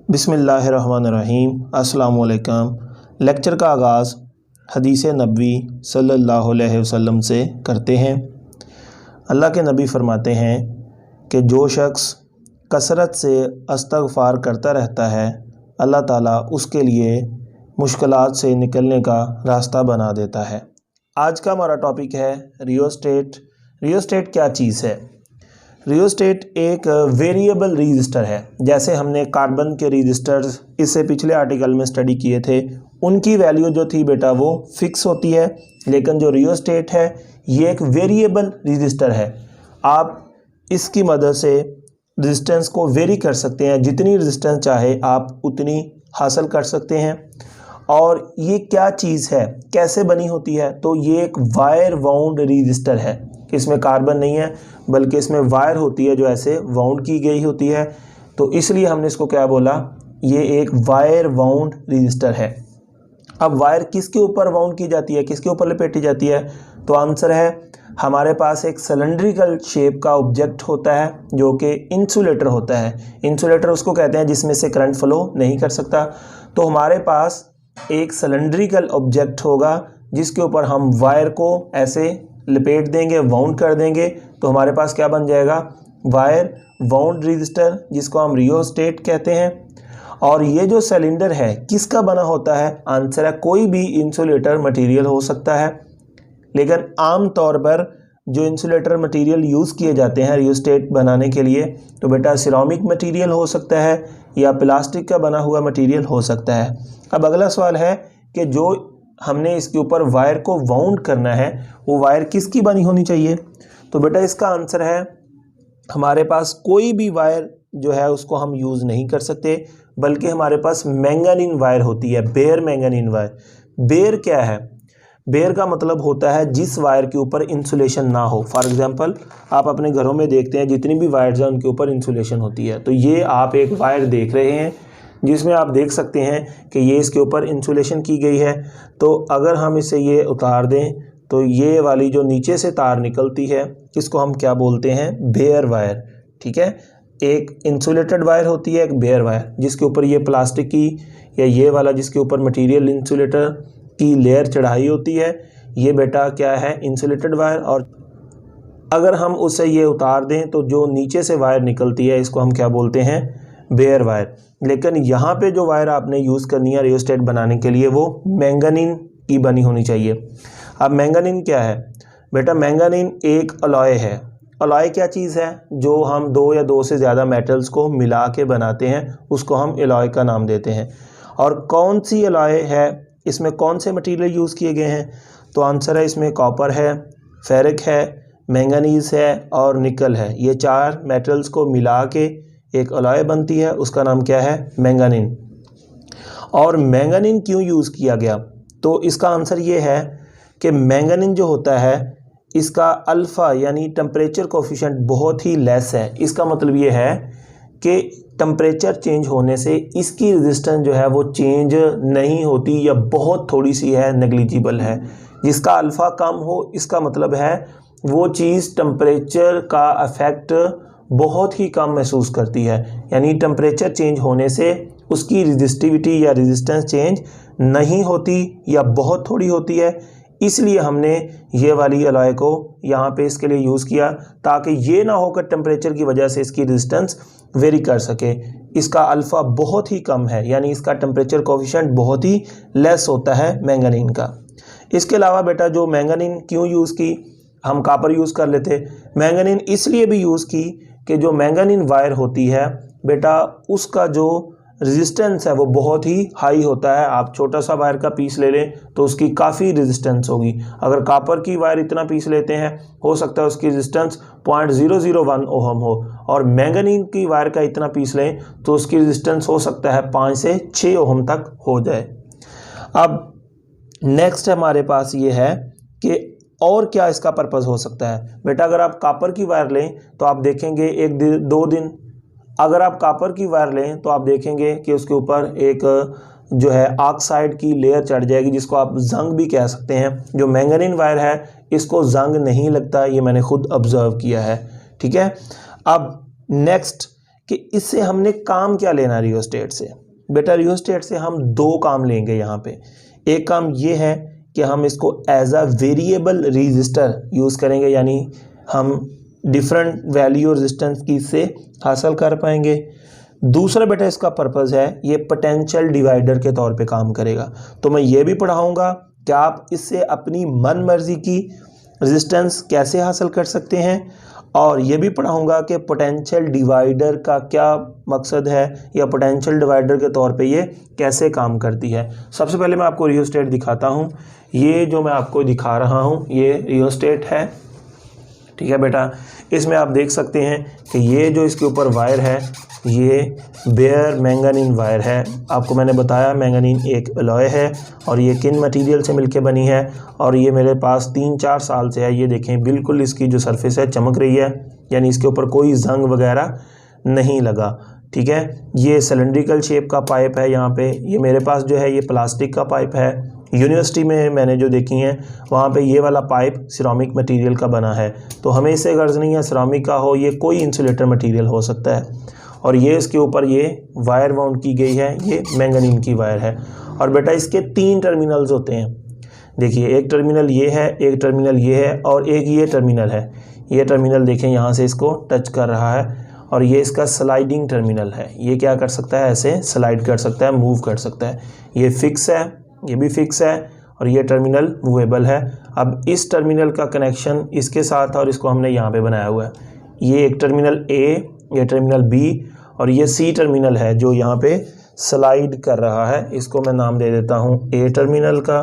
बिस्मिल्लाहिर्रहमानिर्रहीम। अस्सलाम वालेकुम। लेक्चर का आगाज़ हदीस नबवी सल्लल्लाहु अलैहि वसल्लम से करते हैं। अल्लाह के नबी फ़रमाते हैं कि जो शख्स कसरत से इस्तग़फ़ार करता रहता है, अल्लाह ताला उसके लिए मुश्किलात से निकलने का रास्ता बना देता है। आज का हमारा टॉपिक है रियोस्टेट। रियोस्टेट क्या चीज़ है? रियोस्टेट एक वेरिएबल रजिस्टर है। जैसे हमने कार्बन के रजिस्टर्स इससे पिछले आर्टिकल में स्टडी किए थे, उनकी वैल्यू जो थी बेटा वो फिक्स होती है, लेकिन जो रियोस्टेट है ये एक वेरिएबल रजिस्टर है। आप इसकी मदद से रेजिस्टेंस को वेरी कर सकते हैं, जितनी रेजिस्टेंस चाहे आप उतनी हासिल कर सकते हैं। और ये क्या चीज़ है, कैसे बनी होती है? तो ये एक वायर वाउंड रजिस्टर है। इसमें कार्बन नहीं है बल्कि इसमें वायर होती है जो ऐसे वाउंड की गई होती है, तो इसलिए हमने इसको क्या बोला, ये एक वायर वाउंड रजिस्टर है। अब वायर किसके ऊपर वाउंड की जाती है, किसके ऊपर लपेटी जाती है? तो आंसर है हमारे पास एक सिलेंड्रिकल शेप का ऑब्जेक्ट होता है जो कि इंसुलेटर होता है। इंसुलेटर उसको कहते हैं जिसमें से करंट फ्लो नहीं कर सकता। तो हमारे पास एक सिलेंड्रिकल ऑब्जेक्ट होगा जिसके ऊपर हम वायर को ऐसे लपेट देंगे, वाउंड कर देंगे, तो हमारे पास क्या बन जाएगा, वायर वाउंड रजिस्टर, जिसको हम रियोस्टेट कहते हैं। और ये जो सिलेंडर है किसका बना होता है? आंसर है कोई भी इंसुलेटर मटेरियल हो सकता है, लेकिन आम तौर पर जो इंसुलेटर मटेरियल यूज़ किए जाते हैं रियोस्टेट बनाने के लिए, तो बेटा सिरामिक मटेरियल हो सकता है या प्लास्टिक का बना हुआ मटेरियल हो सकता है। अब अगला सवाल है कि जो हमने इसके ऊपर वायर को वाउंड करना है, वो वायर किसकी बनी होनी चाहिए? तो बेटा इसका आंसर है हमारे पास कोई भी वायर जो है उसको हम यूज़ नहीं कर सकते, बल्कि हमारे पास मैंगानीन वायर होती है, बेयर मैंगानीन वायर। बेयर क्या है? बेयर का मतलब होता है जिस वायर के ऊपर इंसुलेशन ना हो। फॉर एग्जांपल आप अपने घरों में देखते हैं जितनी भी वायर्स हैं उनके ऊपर इंसुलेशन होती है। तो ये आप एक वायर देख रहे हैं जिसमें आप देख सकते हैं कि ये इसके ऊपर इंसुलेशन की गई है। तो अगर हम इसे ये उतार दें तो ये वाली जो नीचे से तार निकलती है इसको हम क्या बोलते हैं, बेयर वायर। ठीक है, एक इंसुलेटेड वायर होती है, एक बेयर वायर, जिसके ऊपर ये प्लास्टिक की या ये वाला जिसके ऊपर मटेरियल इंसुलेटर की लेयर चढ़ाई होती है, ये बेटा क्या है, इंसुलेटेड वायर। और अगर हम उसे ये उतार दें तो जो नीचे से वायर निकलती है इसको हम क्या बोलते हैं, बेयर वायर। लेकिन यहाँ पे जो वायर आपने यूज़ करनी है रियोस्टेट बनाने के लिए वो मैंगानीन की बनी होनी चाहिए। अब मैंगानीन क्या है बेटा? मैंगानीन एक अलॉय है। अलॉय क्या चीज़ है? जो हम दो या दो से ज़्यादा मेटल्स को मिला के बनाते हैं उसको हम अलॉय का नाम देते हैं। और कौन सी अलॉय है, इसमें कौन से मटेरियल यूज़ किए गए हैं? तो आंसर है इसमें कॉपर है, फेरिक है, मैंगनीज़ है और निकल है। ये चार मेटल्स को मिला के एक अलॉय बनती है, उसका नाम क्या है, मैंगानीन। और मैंगानीन क्यों यूज़ किया गया? तो इसका आंसर ये है कि मैंगानीन जो होता है इसका अल्फ़ा यानी टेम्परेचर कोफिशिएंट बहुत ही लेस है। इसका मतलब ये है कि टेम्परेचर चेंज होने से इसकी रेजिस्टेंस जो है वो चेंज नहीं होती या बहुत थोड़ी सी है, नेग्लिजिबल है। जिसका अल्फ़ा कम हो इसका मतलब है वो चीज़ टेम्परेचर का अफेक्ट बहुत ही कम महसूस करती है, यानी टेम्परेचर चेंज होने से उसकी रेजिस्टिविटी या रेजिस्टेंस चेंज नहीं होती या बहुत थोड़ी होती है। इसलिए हमने ये वाली अलॉय को यहाँ पे इसके लिए यूज़ किया ताकि ये ना हो कि टेम्परेचर की वजह से इसकी रेजिस्टेंस वेरी कर सके। इसका अल्फ़ा बहुत ही कम है, यानी इसका टेम्परेचर कोफिशिएंट बहुत ही लेस होता है मैंगानीन का। इसके अलावा बेटा जो मैंगानीन क्यों यूज़ की, हम कॉपर यूज़ कर लेते, मैंगानीन इसलिए भी यूज़ की कि जो मैंगानीन वायर होती है बेटा उसका जो रेजिस्टेंस है वो बहुत ही हाई होता है। आप छोटा सा वायर का पीस ले लें तो उसकी काफ़ी रेजिस्टेंस होगी। अगर कॉपर की वायर इतना पीस लेते हैं हो सकता है उसकी रेजिस्टेंस 0.001 ओहम हो, और मैंगानीन की वायर का इतना पीस लें तो उसकी रेजिस्टेंस हो सकता है 5 से 6 ओहम तक हो जाए। अब नेक्स्ट हमारे पास ये है कि और क्या इसका पर्पज़ हो सकता है बेटा? अगर आप कॉपर की वायर लें तो आप देखेंगे एक दिन दो दिन, अगर आप कॉपर की वायर लें तो आप देखेंगे कि उसके ऊपर एक जो है ऑक्साइड की लेयर चढ़ जाएगी, जिसको आप जंग भी कह सकते हैं। जो मैंगानीन वायर है इसको जंग नहीं लगता, ये मैंने खुद ऑब्जर्व किया है। ठीक है, अब नेक्स्ट कि इससे हमने काम क्या लेना रियोस्टेट से। बेटा रियोस्टेट से हम दो काम लेंगे यहाँ पे। एक काम ये है कि हम इसको as a variable register use करेंगे, यानी हम डिफरेंट वैल्यू और रेजिस्टेंस की इससे हासिल कर पाएंगे। दूसरा बेटा इसका पर्पज़ है ये पोटेंशियल डिवाइडर के तौर पे काम करेगा। तो मैं ये भी पढ़ाऊँगा कि आप इससे अपनी मन मर्जी की रेजिस्टेंस कैसे हासिल कर सकते हैं, और ये भी पढ़ाऊँगा कि पोटेंशियल डिवाइडर का क्या मकसद है या पोटेंशियल डिवाइडर के तौर पे ये कैसे काम करती है। सबसे पहले मैं आपको रियोस्टेट दिखाता हूँ। ये जो मैं आपको दिखा रहा हूँ ये रियोस्टेट है, ठीक है बेटा। इसमें आप देख सकते हैं कि ये जो इसके ऊपर वायर है ये बेयर मैंगानीन वायर है। आपको मैंने बताया मैंगानीन एक अलॉय है और ये किन मटेरियल से मिलके बनी है, और ये मेरे पास 3-4 साल से है। ये देखें बिल्कुल इसकी जो सरफेस है चमक रही है, यानी इसके ऊपर कोई जंग वगैरह नहीं लगा, ठीक है। ये सिलेंड्रिकल शेप का पाइप है यहाँ पे। ये मेरे पास जो है ये प्लास्टिक का पाइप है। यूनिवर्सिटी में मैंने जो देखी हैं वहाँ पे ये वाला पाइप सिरामिक मटेरियल का बना है, तो हमें इससे गर्ज नहीं है सिरामिक का हो, ये कोई इंसुलेटर मटेरियल हो सकता है। और ये इसके ऊपर ये वायर वाउंड की गई है, ये मैंगानीन की वायर है। और बेटा इसके 3 टर्मिनल्स होते हैं। देखिए एक टर्मिनल ये है, एक टर्मिनल ये है और एक ये टर्मिनल है। ये टर्मिनल देखें यहाँ से इसको टच कर रहा है, और ये इसका स्लाइडिंग टर्मिनल है। ये क्या कर सकता है, ऐसे स्लाइड कर सकता है, मूव कर सकता है। ये फिक्स है, ये भी फिक्स है, और ये टर्मिनल मूवेबल है। अब इस टर्मिनल का कनेक्शन इसके साथ और इसको हमने यहाँ पे बनाया हुआ है। ये एक टर्मिनल ए, ये टर्मिनल बी, और ये सी टर्मिनल है जो यहाँ पे स्लाइड कर रहा है। इसको मैं नाम दे देता हूँ ए टर्मिनल का,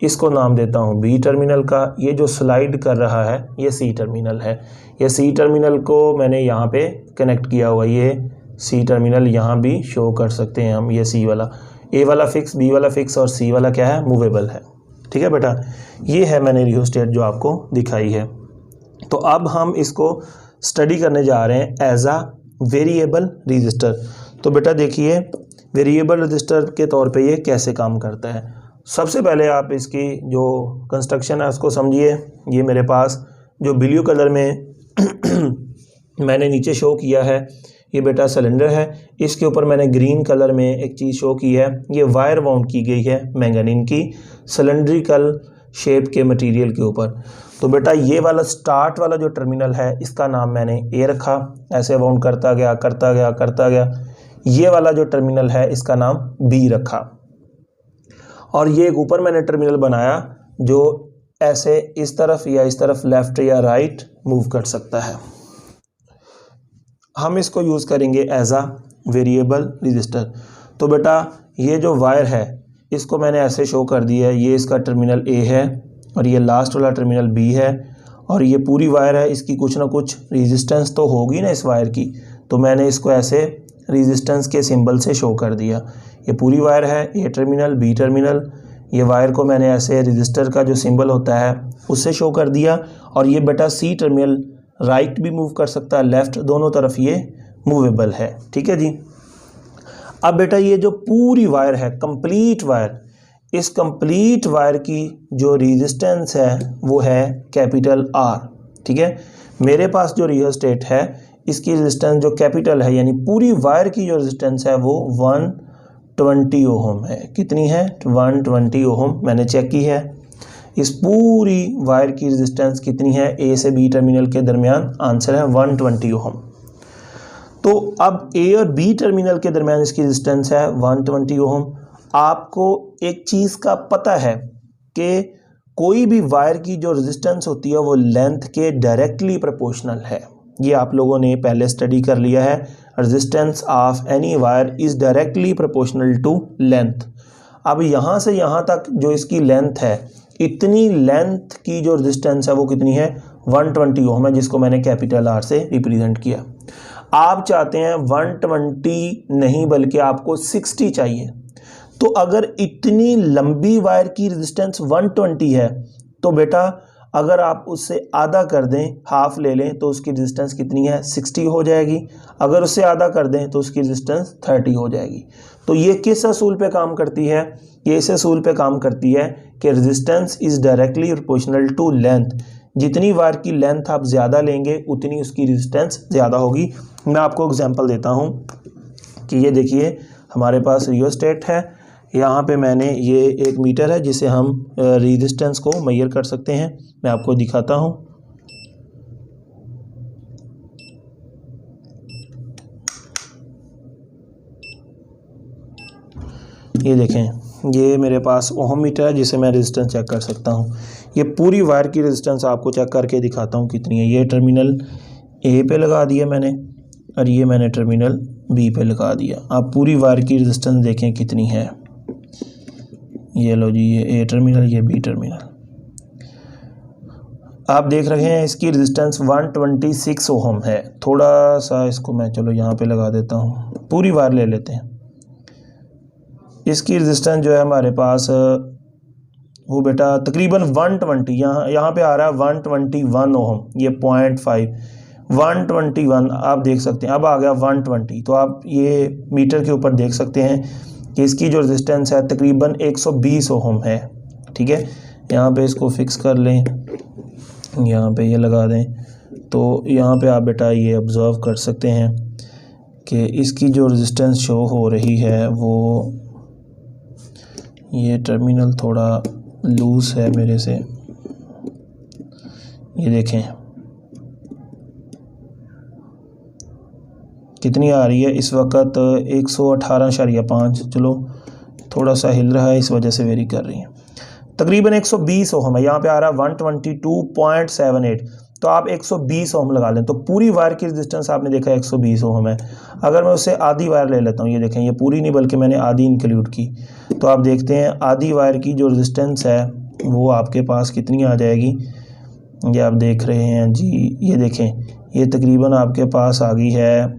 इसको नाम देता हूँ बी टर्मिनल का। ये जो स्लाइड कर रहा है ये सी टर्मिनल है। ये सी टर्मिनल को मैंने यहाँ पे कनेक्ट किया हुआ, ये सी टर्मिनल यहाँ भी शो कर सकते हैं हम। ये सी वाला, ए वाला फिक्स, बी वाला फिक्स, और सी वाला क्या है, मूवेबल है, ठीक है बेटा। ये है मैंने रियोस्टेट जो आपको दिखाई है। तो अब हम इसको स्टडी करने जा रहे हैं एज अ वेरिएबल रजिस्टर। तो बेटा देखिए वेरिएबल रजिस्टर के तौर पे ये कैसे काम करता है। सबसे पहले आप इसकी जो कंस्ट्रक्शन है उसको समझिए। ये मेरे पास जो ब्लू कलर में मैंने नीचे शो किया है ये बेटा सिलेंडर है। इसके ऊपर मैंने ग्रीन कलर में एक चीज़ शो की है, ये वायर वाउंड की गई है मैंगानीन की सिलेंड्रिकल शेप के मटेरियल के ऊपर। तो बेटा ये वाला स्टार्ट वाला जो टर्मिनल है इसका नाम मैंने ए रखा, ऐसे वाउंड करता गया करता गया करता गया। ये वाला जो टर्मिनल है इसका नाम बी रखा, और ये एक ऊपर मैंने टर्मिनल बनाया जो ऐसे इस तरफ या इस तरफ लेफ्ट या राइट मूव कर सकता है। हम इसको यूज़ करेंगे एज आ वेरिएबल रजिस्टर। तो बेटा ये जो वायर है इसको मैंने ऐसे शो कर दिया है। ये इसका टर्मिनल ए है और ये लास्ट वाला टर्मिनल बी है, और ये पूरी वायर है। इसकी कुछ ना कुछ रेजिस्टेंस तो होगी ना इस वायर की, तो मैंने इसको ऐसे रेजिस्टेंस के सिंबल से शो कर दिया। ये पूरी वायर है, ए टर्मिनल बी टर्मिनल। ये वायर को मैंने ऐसे रजिस्टर का जो सिंबल होता है उससे शो कर दिया। और ये बेटा सी टर्मिनल राइट भी मूव कर सकता है, लेफ़्ट, दोनों तरफ ये मूवेबल है, ठीक है जी। अब बेटा ये जो पूरी वायर है कंप्लीट वायर, इस कंप्लीट वायर की जो रेजिस्टेंस है वो है कैपिटल आर, ठीक है। मेरे पास जो रियोस्टेट है इसकी रेजिस्टेंस जो कैपिटल है यानी पूरी वायर की जो रेजिस्टेंस है वो 120 ओहम है। कितनी है, 120 ओहम मैंने चेक की है। इस पूरी वायर की रेजिस्टेंस कितनी है, ए से बी टर्मिनल के दरमियान, आंसर है 120 ओहम। तो अब ए और बी टर्मिनल के दरमियान इसकी रेजिस्टेंस है 120 ओहम। आपको एक चीज़ का पता है कि कोई भी वायर की जो रेजिस्टेंस होती है वो लेंथ के डायरेक्टली प्रोपोर्शनल है। ये आप लोगों ने पहले स्टडी कर लिया है, resistance of any wire is directly proportional to length. अब यहाँ से यहाँ तक जो इसकी लेंथ है, इतनी लेंथ की जो रेजिस्टेंस है वो कितनी है, 120 ओम है, जिसको मैंने कैपिटल आर से रिप्रेजेंट किया। आप चाहते हैं 120 नहीं बल्कि आपको 60 चाहिए। तो अगर इतनी लंबी वायर की रेजिस्टेंस 120 है तो बेटा अगर आप उससे आधा कर दें, हाफ ले लें, तो उसकी रेजिस्टेंस कितनी है, 60 हो जाएगी। अगर उससे आधा कर दें तो उसकी रेजिस्टेंस 30 हो जाएगी। तो ये किस असूल पे काम करती है, ये इस असूल पे काम करती है कि resistance is directly proportional to length. जितनी वायर की लेंथ आप ज़्यादा लेंगे उतनी उसकी रेजिस्टेंस ज़्यादा होगी। मैं आपको एग्जांपल देता हूँ कि ये देखिए हमारे पास रियोस्टेट है, यहाँ पे मैंने ये 1 मीटर है जिसे हम रेजिस्टेंस को मेजर कर सकते हैं। मैं आपको दिखाता हूँ। ये देखें, ये मेरे पास ओम मीटर है जिसे मैं रेजिस्टेंस चेक कर सकता हूँ। ये पूरी वायर की रेजिस्टेंस आपको चेक करके दिखाता हूँ कितनी है। ये टर्मिनल ए पे लगा दिया मैंने और ये मैंने टर्मिनल बी पे लगा दिया। आप पूरी वायर की रेजिस्टेंस देखें कितनी है। ये लो जी, ये ए टर्मिनल, ये बी टर्मिनल। आप देख रहे हैं इसकी रेजिस्टेंस 126 ओम है। थोड़ा सा इसको मैं चलो यहाँ पे लगा देता हूँ, पूरी वायर ले लेते हैं। इसकी रेजिस्टेंस जो है हमारे पास वो बेटा तकरीबन 120, यहाँ पे आ रहा है 121 ओम। ये 0.5 121 आप देख सकते हैं। अब आ गया 120, तो आप ये मीटर के ऊपर देख सकते हैं कि इसकी जो रेजिस्टेंस है तकरीबन 120 ओम है। ठीक है, यहाँ पे इसको फिक्स कर लें, यहाँ पे ये लगा दें, तो यहाँ पे आप बेटा ये ऑब्ज़र्व कर सकते हैं कि इसकी जो रेजिस्टेंस शो हो रही है वो, ये टर्मिनल थोड़ा लूज़ है मेरे से। ये देखें कितनी आ रही है इस वक्त, 118.5। चलो थोड़ा सा हिल रहा है इस वजह से वेरी कर रही है। तकरीबन 120 ओम है। यहाँ पे आ रहा है 122.78। तो आप 120 ओम लगा लें तो पूरी वायर की रेजिस्टेंस आपने देखा 120 ओम है। अगर मैं उससे आधी वायर ले लेता हूँ, ये देखें, ये पूरी नहीं बल्कि मैंने आधी इंक्लूड की, तो आप देखते हैं आधी वायर की जो रेजिस्टेंस है वो आपके पास कितनी आ जाएगी। ये आप देख रहे हैं जी, ये देखें, ये तकरीबन आपके पास आ गई है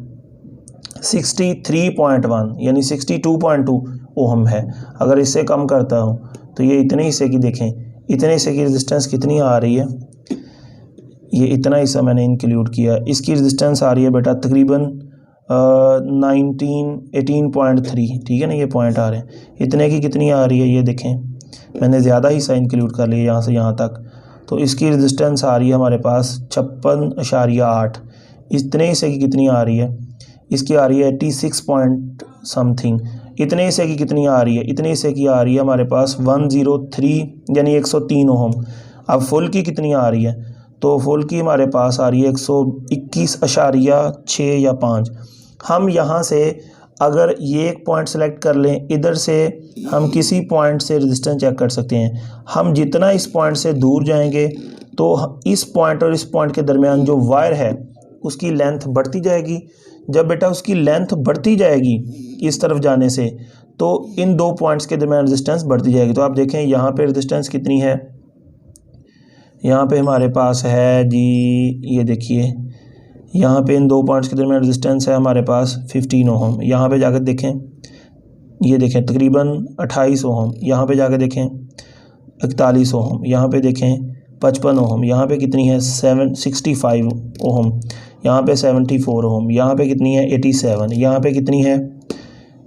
63.1 यानी 62.2 ओम है। अगर इससे कम करता हूँ तो ये इतने हिस्से की देखें, इतने हिस्से की रेजिस्टेंस कितनी आ रही है। ये इतना हिस्सा मैंने इंक्लूड किया, इसकी रेजिस्टेंस आ रही है बेटा तकरीबन 18.3। ठीक है ना, ये पॉइंट आ रहे हैं, इतने की कितनी आ रही है। ये देखें मैंने ज़्यादा हिस्सा इंक्लूड कर लिया यहाँ से यहाँ तक, तो इसकी रेजिस्टेंस आ रही है हमारे पास 56.8। इतने हिस्से की कितनी आ रही है, इसकी आ रही है 86 पॉइंट समथिंग। इतने हिस्से की कितनी आ रही है, इतने हिस्से की आ रही है हमारे पास 103 यानी 103 ओम। अब फुल की कितनी आ रही है, तो फुल की हमारे पास आ रही है 121.6 या 5। हम यहाँ से अगर ये एक पॉइंट सेलेक्ट कर लें, इधर से हम किसी पॉइंट से रेजिस्टेंस चेक कर सकते हैं। हम जितना इस पॉइंट से दूर जाएंगे तो इस पॉइंट और इस पॉइंट के दरमियान जो वायर है उसकी लेंथ बढ़ती जाएगी। जब बेटा उसकी लेंथ बढ़ती जाएगी इस तरफ जाने से, तो इन दो पॉइंट्स के दरमियान रेजिस्टेंस बढ़ती जाएगी। तो आप देखें यहाँ पे रेजिस्टेंस कितनी है, यहाँ पे हमारे पास है जी, ये देखिए यहाँ पे इन दो पॉइंट्स के दरमियान रेजिस्टेंस है हमारे पास 15 ओम। यहाँ पे जाकर देखें, ये देखें तकरीबन 28 ओम। यहाँ पे जाकर देखें 41 ओम। यहाँ पे देखें 55 ओम। यहाँ पे कितनी है 65 ओम। यहाँ पे 74 ओम। यहाँ पे कितनी है 87। यहाँ पे कितनी है,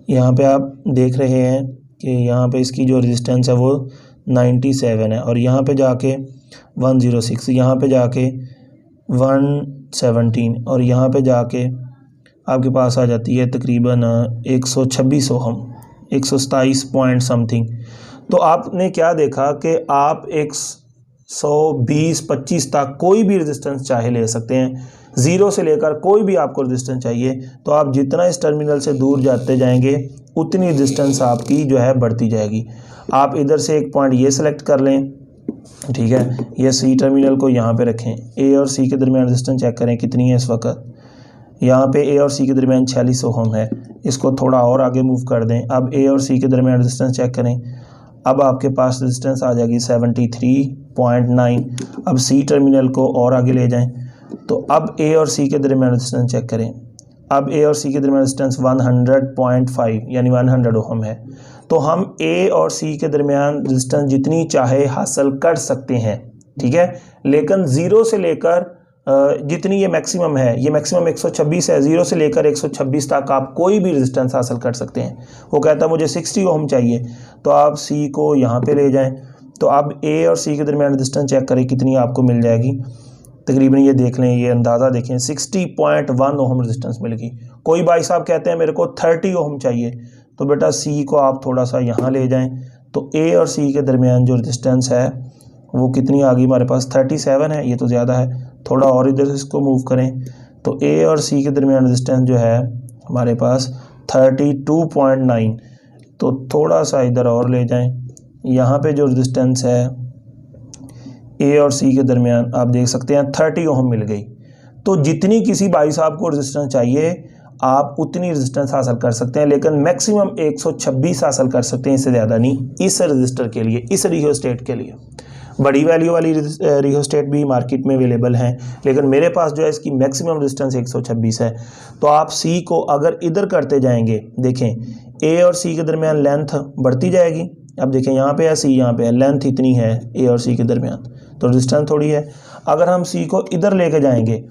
यहाँ पे आप देख रहे हैं कि यहाँ पे इसकी जो रेजिस्टेंस है वो 97 है। और यहाँ पे जाके 106, यहाँ पे जाके 117 और यहाँ पे जाके आपके पास आ जाती है तकरीबन 126 ओम, 127 पॉइंट समथिंग। तो आपने क्या देखा कि आप 120-25 तक कोई भी रेजिस्टेंस चाहे ले सकते हैं। ज़ीरो से लेकर कोई भी आपको रेजिस्टेंस चाहिए, तो आप जितना इस टर्मिनल से दूर जाते जाएंगे उतनी रेजिस्टेंस आपकी जो है बढ़ती जाएगी। आप इधर से एक पॉइंट ये सिलेक्ट कर लें, ठीक है, ये सी टर्मिनल को यहाँ पे रखें। ए और सी के दरमियान रेजिस्टेंस चेक करें कितनी है इस वक्त। यहाँ पे ए और सी के दरमियान 46 ओम है। इसको थोड़ा और आगे मूव कर दें। अब ए और सी के दरमियान रेजिस्टेंस चेक करें। अब आपके पास रेजिस्टेंस आ जाएगी 73.9। अब सी टर्मिनल को और आगे ले जाएं, तो अब ए और सी के दरमियान रेजिस्टेंस चेक करें। अब ए और सी के दरमियान रेजिस्टेंस 100.5 यानी 100 ओम है। तो हम ए और सी के दरमियान रेजिस्टेंस जितनी चाहे हासिल कर सकते हैं, ठीक है। लेकिन ज़ीरो से लेकर जितनी ये मैक्सिमम है, ये मैक्सिमम 126 है, ज़ीरो से लेकर 126 तक आप कोई भी रेजिस्टेंस हासिल कर सकते हैं। वो कहता है मुझे 60 ओम चाहिए, तो आप सी को यहाँ पे ले जाएं, तो अब ए और सी के दरमियान रेजिस्टेंस चेक करें कितनी आपको मिल जाएगी। तकरीबन ये देख लें, ये अंदाज़ा देखें 60.1 ओहम रेजिस्टेंस मिलेगी। कोई भाई साहब कहते हैं मेरे को 30 ओहम चाहिए, तो बेटा सी को आप थोड़ा सा यहाँ ले जाएं, तो ए और सी के दरमियान जो रेजिस्टेंस है वो कितनी आ गई हमारे पास 37 है, ये तो ज़्यादा है। थोड़ा और इधर से इसको मूव करें तो ए और सी के दरमियान रेजिस्टेंस जो है हमारे पास 32.9, तो थोड़ा सा इधर और ले जाएं। यहाँ पे जो रेजिस्टेंस है ए और सी के दरमियान आप देख सकते हैं 30 ओहम मिल गई। तो जितनी किसी भाई साहब को रेजिस्टेंस चाहिए आप उतनी रेजिस्टेंस हासिल कर सकते हैं, लेकिन मैक्सिमम 126 हासिल कर सकते हैं, इससे ज़्यादा नहीं इस रजिस्टर के लिए, इस रियोस्टेट के लिए। बड़ी वैल्यू वाली रियोस्टेट भी मार्केट में अवेलेबल हैं, लेकिन मेरे पास जो है इसकी मैक्सिमम रेजिस्टेंस 126 है। तो आप सी को अगर इधर करते जाएंगे, देखें ए और सी के दरमियान लेंथ बढ़ती जाएगी। अब देखें यहाँ पे है सी, यहाँ पे है, लेंथ इतनी है ए और सी के दरमियान, तो रेजिस्टेंस थोड़ी है। अगर हम सी को इधर लेके जाएंगे,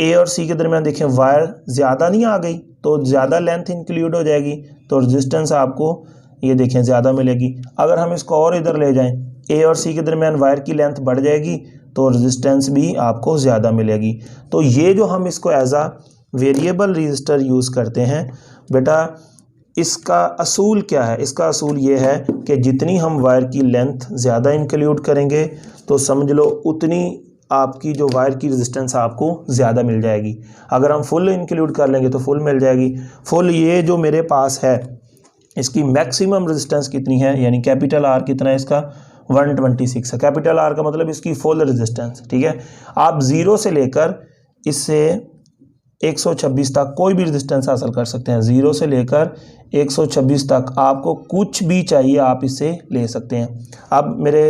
ए और सी के दरमियान देखें वायर ज़्यादा नहीं आ गई, तो ज़्यादा लेंथ इंक्लूड हो जाएगी, तो रेजिस्टेंस आपको ये देखें ज़्यादा मिलेगी। अगर हम इसको और इधर ले जाएं, ए और सी के दरमियान वायर की लेंथ बढ़ जाएगी, तो रेजिस्टेंस भी आपको ज़्यादा मिलेगी। तो ये जो हम इसको एज आ वेरिएबल रजिस्टर यूज़ करते हैं बेटा, इसका असूल क्या है? इसका असूल ये है कि जितनी हम वायर की लेंथ ज़्यादा इंक्लूड करेंगे तो समझ लो उतनी आपकी जो वायर की रेजिस्टेंस आपको ज़्यादा मिल जाएगी। अगर हम फुल इंक्लूड कर लेंगे तो फुल मिल जाएगी। फुल ये जो मेरे पास है इसकी मैक्सिमम रेजिस्टेंस कितनी है, यानी कैपिटल आर कितना है इसका 126 है। कैपिटल आर का मतलब इसकी फुल रेजिस्टेंस, ठीक है। आप 0 से लेकर इससे 126 तक कोई भी रेजिस्टेंस हासिल कर सकते हैं। 0 से लेकर 126 तक आपको कुछ भी चाहिए आप इससे ले सकते हैं। अब मेरे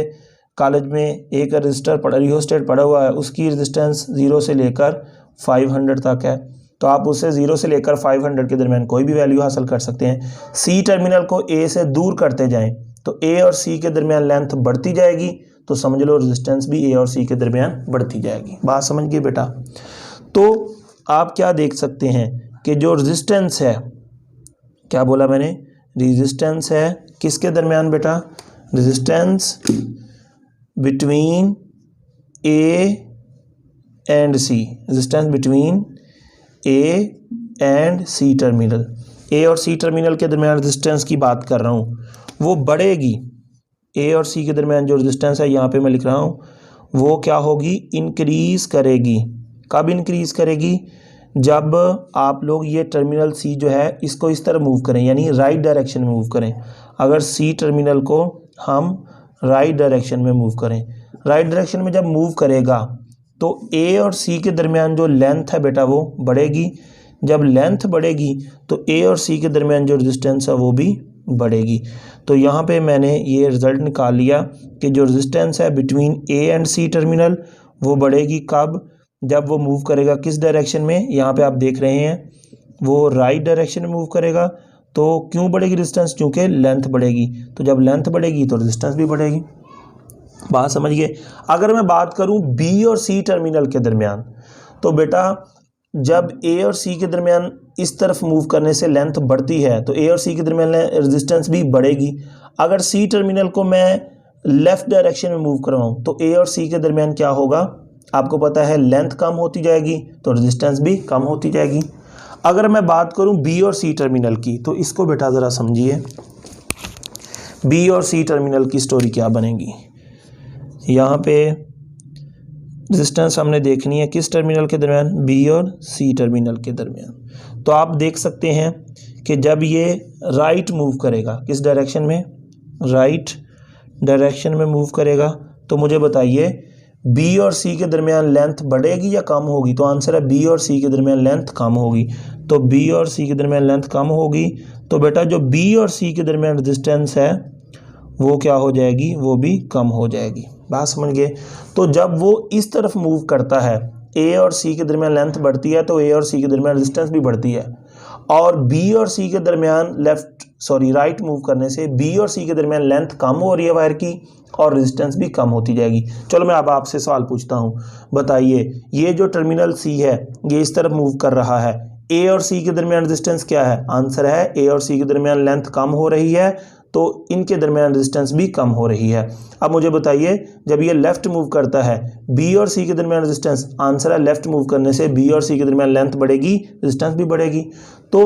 कॉलेज में एक रियोस्टेट पड़ा हुआ है, उसकी रेजिस्टेंस 0 से लेकर 500 तक है, तो आप उससे 0 से लेकर 500 के दरमियान कोई भी वैल्यू हासिल कर सकते हैं। सी टर्मिनल को ए से दूर करते जाएं तो ए और सी के दरमियान लेंथ बढ़ती जाएगी, तो समझ लो रेजिस्टेंस भी ए और सी के दरमियान बढ़ती जाएगी। बात समझ गए बेटा? तो आप क्या देख सकते हैं कि जो रेजिस्टेंस है, क्या बोला मैंने, रेजिस्टेंस है किसके दरमियान बेटा? Resistance between A and C, resistance between A and C terminal. A और सी टर्मिनल के दरमियान रेजिस्टेंस की बात कर रहा हूँ, वो बढ़ेगी। ए और सी के दरमियान जो रेजिस्टेंस है यहाँ पे मैं लिख रहा हूँ, वो क्या होगी, इंक्रीज़ करेगी। कब इंक्रीज़ करेगी? जब आप लोग ये टर्मिनल सी जो है इसको इस तरह मूव करें, यानी राइट डायरेक्शन में मूव करें। अगर सी टर्मिनल को हम राइट डायरेक्शन में मूव करें, राइट डायरेक्शन में जब मूव करेगा तो ए और सी के दरमियान जो लेंथ है बेटा वो बढ़ेगी। जब लेंथ बढ़ेगी तो ए और सी के दरमियान जो रेजिस्टेंस है वो भी बढ़ेगी। तो यहाँ पे मैंने ये रिज़ल्ट निकाल लिया कि जो रेजिस्टेंस है between A and C terminal वो बढ़ेगी। कब? जब वो मूव करेगा किस डायरेक्शन में, यहाँ पे आप देख रहे हैं वो राइट डायरेक्शन में मूव करेगा। तो क्यों बढ़ेगी रेजिस्टेंस? क्योंकि लेंथ बढ़ेगी। तो जब लेंथ बढ़ेगी तो रेजिस्टेंस भी बढ़ेगी। बात समझिए। अगर मैं बात करूं बी और सी टर्मिनल के दरमियान, तो बेटा जब ए और सी के दरमियान इस तरफ मूव करने से लेंथ बढ़ती है तो ए और सी के दरमियान रेजिस्टेंस भी बढ़ेगी। अगर सी टर्मिनल को मैं लेफ़्ट डायरेक्शन में मूव करवाऊँ तो ए और सी के दरमियान क्या होगा, आपको पता है लेंथ कम होती जाएगी तो रेजिस्टेंस भी कम होती जाएगी। अगर मैं बात करूं बी और सी टर्मिनल की, तो इसको बेटा ज़रा समझिए, बी और सी टर्मिनल की स्टोरी क्या बनेगी। यहाँ पे रेजिस्टेंस हमने देखनी है किस टर्मिनल के दरमियान, बी और सी टर्मिनल के दरमियान। तो आप देख सकते हैं कि जब ये राइट मूव करेगा, किस डायरेक्शन में, राइट डायरेक्शन में मूव करेगा, तो मुझे बताइए बी और सी के दरमियान लेंथ बढ़ेगी या कम होगी? तो आंसर है बी और सी के दरमियान लेंथ कम होगी। तो बी और सी के दरमियान लेंथ कम होगी, तो बेटा जो बी और सी के दरमियान रेजिस्टेंस है वो क्या हो जाएगी, वो भी कम हो जाएगी। बात समझ गए? तो जब वो इस तरफ मूव करता है, ए और सी के दरमियान लेंथ बढ़ती है तो ए और सी के दरमियान रेजिस्टेंस भी बढ़ती है, और बी और सी के दरमियान राइट मूव करने से बी और सी के दरमियान लेंथ कम हो रही है वायर की और रेजिस्टेंस भी कम होती जाएगी। चलो मैं अब आपसे सवाल पूछता हूँ, बताइए ये जो टर्मिनल सी है ये इस तरफ मूव कर रहा है, ए और सी के दरमियान रेजिस्टेंस क्या है? आंसर है ए और सी के दरमियान लेंथ कम हो रही है तो इनके दरमियान रेजिस्टेंस भी कम हो रही है। अब मुझे बताइए, जब ये लेफ़्ट मूव करता है बी और सी के दरमियान रेजिस्टेंस, आंसर है लेफ़्ट मूव करने से बी और सी के दरमियान लेंथ बढ़ेगी, रेजिस्टेंस भी बढ़ेगी। तो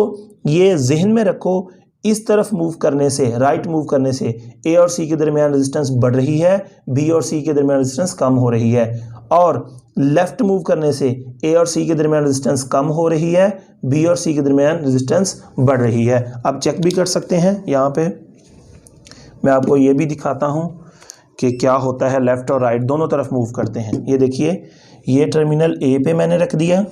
ये जहन में रखो, इस तरफ मूव करने से, राइट मूव करने से ए और सी के दरमियान रेजिस्टेंस बढ़ रही है, बी और सी के दरमियान रेजिस्टेंस कम हो रही है, और लेफ़्ट मूव करने से ए और सी के दरमियान रेजिस्टेंस कम हो रही है, बी और सी के दरमियान रेजिस्टेंस बढ़ रही है। अब चेक भी कर सकते हैं, यहाँ पे मैं आपको ये भी दिखाता हूँ कि क्या होता है, लेफ़्ट और राइट दोनों तरफ मूव करते हैं। ये देखिए, ये टर्मिनल ए पे मैंने रख दिया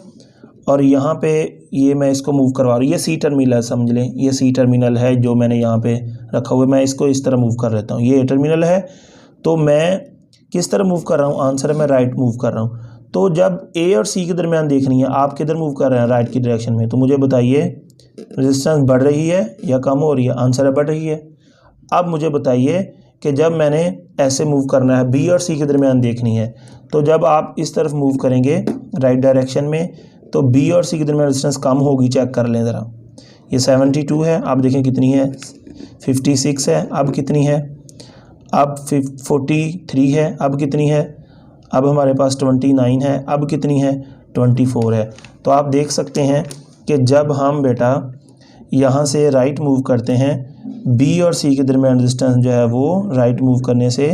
और यहाँ पे ये मैं इसको मूव करवा रहा हूँ, ये सी टर्मिनल है, समझ लें ये सी टर्मिनल है जो मैंने यहाँ पे रखा हुआ है। मैं इसको इस तरह मूव कर लेता हूँ, ये टर्मिनल है, तो मैं किस तरह मूव कर रहा हूँ, आंसर है मैं राइट मूव कर रहा हूँ। तो जब ए और सी के दरमियान देखनी है, आप किधर मूव कर रहे हैं, राइट की डायरेक्शन में, तो मुझे बताइए रेजिस्टेंस बढ़ रही है या कम हो रही है, आंसर है बढ़ रही है। अब मुझे बताइए कि जब मैंने ऐसे मूव करना है, बी और सी के दरमियान देखनी है, तो जब आप इस तरफ मूव करेंगे राइट डायरेक्शन में, तो बी और सी के दरमियान रेजिस्टेंस कम होगी, चेक कर लें ज़रा। ये 72 है, आप देखें कितनी है, 56 है, अब कितनी है, अब 43 है, अब कितनी है, अब हमारे पास 29 है, अब कितनी है, 24 है। तो आप देख सकते हैं कि जब हम बेटा यहाँ से राइट मूव करते हैं, बी और सी के दरमियान रेजिस्टेंस जो है वो राइट मूव करने से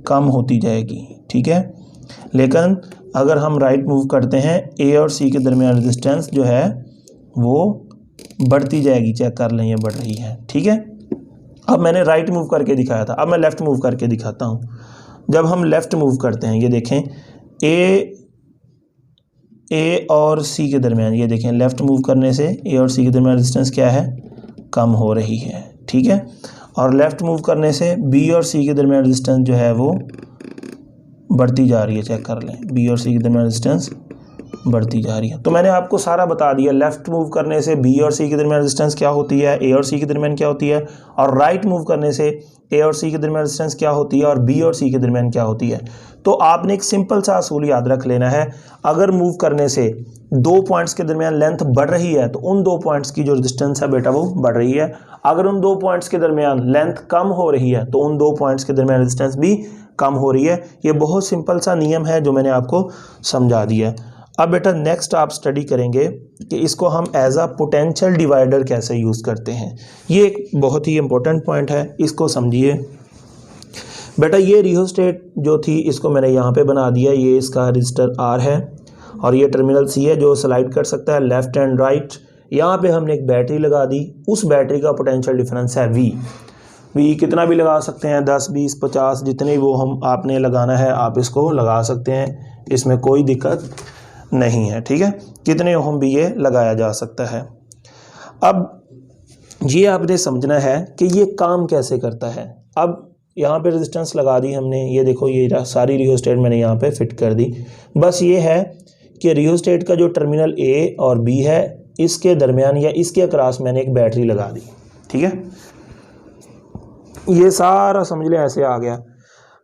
कम होती जाएगी, ठीक है। लेकिन अगर हम राइट मूव करते हैं, ए और सी के दरमियान रेजिस्टेंस जो है वो बढ़ती जाएगी, चेक कर लें ये बढ़ रही है, ठीक है। अब मैंने राइट मूव करके दिखाया था, अब मैं लेफ़्ट मूव करके दिखाता हूँ। जब हम लेफ़्ट मूव करते हैं, ये देखें ए और सी के दरमियान, ये देखें लेफ़्ट मूव करने से ए और सी के दरमियान रेजिस्टेंस क्या है, कम हो रही है, ठीक है। और लेफ़्ट मूव करने से बी और सी के दरमियान रेजिस्टेंस जो है वो बढ़ती जा रही है, चेक कर लें, बी और सी के दरमियान रेजिस्टेंस बढ़ती जा रही है। तो मैंने आपको सारा बता दिया, लेफ़्ट मूव करने से बी और सी के दरमियान रेजिस्टेंस क्या होती है, ए और सी के दरमियान क्या होती है, और राइट मूव करने से ए और सी के दरमियान रेजिस्टेंस क्या होती है और बी और सी के दरमियान क्या होती है। तो आपने एक सिंपल सा असूल याद रख लेना है, अगर मूव करने से दो पॉइंट्स के दरमियान लेंथ बढ़ रही है तो उन दो पॉइंट्स की जो रेजिस्टेंस है बेटा वो बढ़ रही है। अगर उन दो पॉइंट्स के दरमियान लेंथ कम हो रही है तो उन दो पॉइंट्स के दरमियान रेजिस्टेंस भी कम हो रही है। ये बहुत सिंपल सा नियम है जो मैंने आपको समझा दिया। अब बेटा नेक्स्ट आप स्टडी करेंगे कि इसको हम एज अ पोटेंशियल डिवाइडर कैसे यूज़ करते हैं। ये एक बहुत ही इंपॉर्टेंट पॉइंट है, इसको समझिए बेटा। ये रियोस्टेट जो थी इसको मैंने यहाँ पे बना दिया, ये इसका रजिस्टर R है और ये टर्मिनल C है जो स्लाइड कर सकता है लेफ़्ट एंड राइट। यहाँ पे हमने एक बैटरी लगा दी, उस बैटरी का पोटेंशियल डिफरेंस है V कितना भी लगा सकते हैं, 10 20 50 जितने वो हम आपने लगाना है आप इसको लगा सकते हैं, इसमें कोई दिक्कत नहीं है, ठीक है। कितने ओम भी ये लगाया जा सकता है। अब ये आपने समझना है कि ये काम कैसे करता है। अब यहाँ पे रेजिस्टेंस लगा दी हमने, ये देखो ये सारी रियोस्टेट मैंने यहाँ पे फिट कर दी। बस ये है कि रियोस्टेट का जो टर्मिनल A और B है इसके दरमियान या इसके अक्रॉस मैंने एक बैटरी लगा दी, ठीक है। ये सारा समझ लें ऐसे आ गया।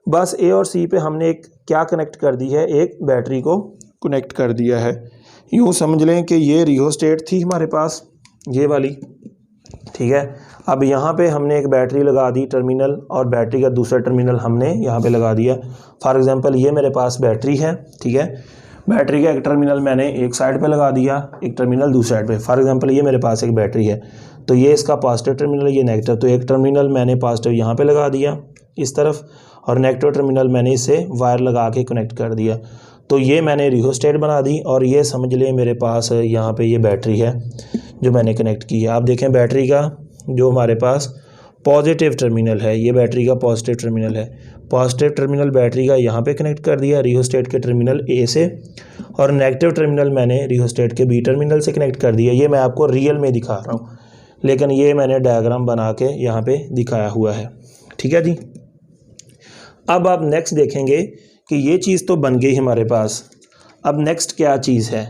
बस A और C पे हमने एक क्या कनेक्ट कर दी है, एक बैटरी को कनेक्ट कर दिया है। यूँ समझ लें कि ये रियोस्टेट थी हमारे पास, ये वाली, ठीक है। अब यहाँ पे हमने एक बैटरी लगा दी टर्मिनल, और बैटरी का दूसरा टर्मिनल हमने यहाँ पे लगा दिया। फॉर एग्जांपल ये मेरे पास बैटरी है, ठीक है। बैटरी का एक टर्मिनल मैंने एक साइड पे लगा दिया, एक टर्मिनल दूसरी साइड पे। फॉर एग्जांपल ये मेरे पास एक बैटरी है, तो ये इसका पॉजिटिव टर्मिनल, ये नेगेटिव, तो एक टर्मिनल मैंने पॉजिटिव यहाँ पे लगा दिया इस तरफ, और नेगेटिव टर्मिनल मैंने इससे वायर लगा के कनेक्ट कर दिया। तो ये मैंने रियोस्टेट बना दी, और ये समझ लें मेरे पास यहाँ पे ये बैटरी है जो मैंने कनेक्ट की है। आप देखें बैटरी का जो हमारे पास पॉजिटिव टर्मिनल है, ये बैटरी का पॉजिटिव टर्मिनल है। पॉजिटिव टर्मिनल बैटरी का यहाँ पे कनेक्ट कर दिया रियोस्टेट के टर्मिनल A से, और नेगेटिव टर्मिनल मैंने रियोस्टेट के B टर्मिनल से कनेक्ट कर दिया। ये मैं आपको रियल में दिखा रहा हूँ, लेकिन ये मैंने डायग्राम बना के यहाँ पे दिखाया हुआ है, ठीक है जी। अब आप नेक्स्ट देखेंगे कि ये चीज़ तो बन गई हमारे पास। अब नेक्स्ट क्या चीज़ है।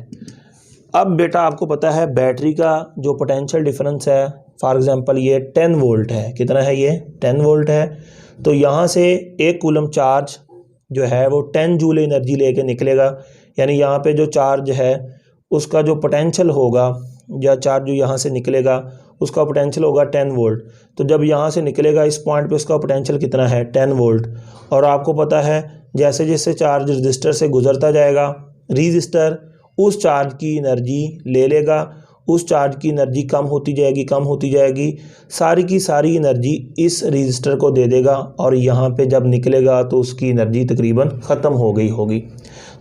अब बेटा आपको पता है बैटरी का जो पोटेंशियल डिफरेंस है, फॉर एग्जांपल ये 10 वोल्ट है, कितना है ये 10 वोल्ट है। तो यहाँ से 1 कूलम चार्ज जो है वो 10 जूल एनर्जी लेके निकलेगा, यानी यहाँ पे जो चार्ज है उसका जो पोटेंशियल होगा या चार्ज जो यहाँ से निकलेगा उसका पोटेंशियल होगा 10 वोल्ट। तो जब यहाँ से निकलेगा इस पॉइंट पे उसका पोटेंशियल कितना है 10 वोल्ट। और आपको पता है जैसे जैसे चार्ज रजिस्टर से गुजरता जाएगा रजिस्टर उस चार्ज की एनर्जी ले लेगा, उस चार्ज की एनर्जी कम होती जाएगी, सारी की सारी एनर्जी इस रजिस्टर को दे देगा और यहाँ पे जब निकलेगा तो उसकी एनर्जी तकरीबन ख़त्म हो गई होगी।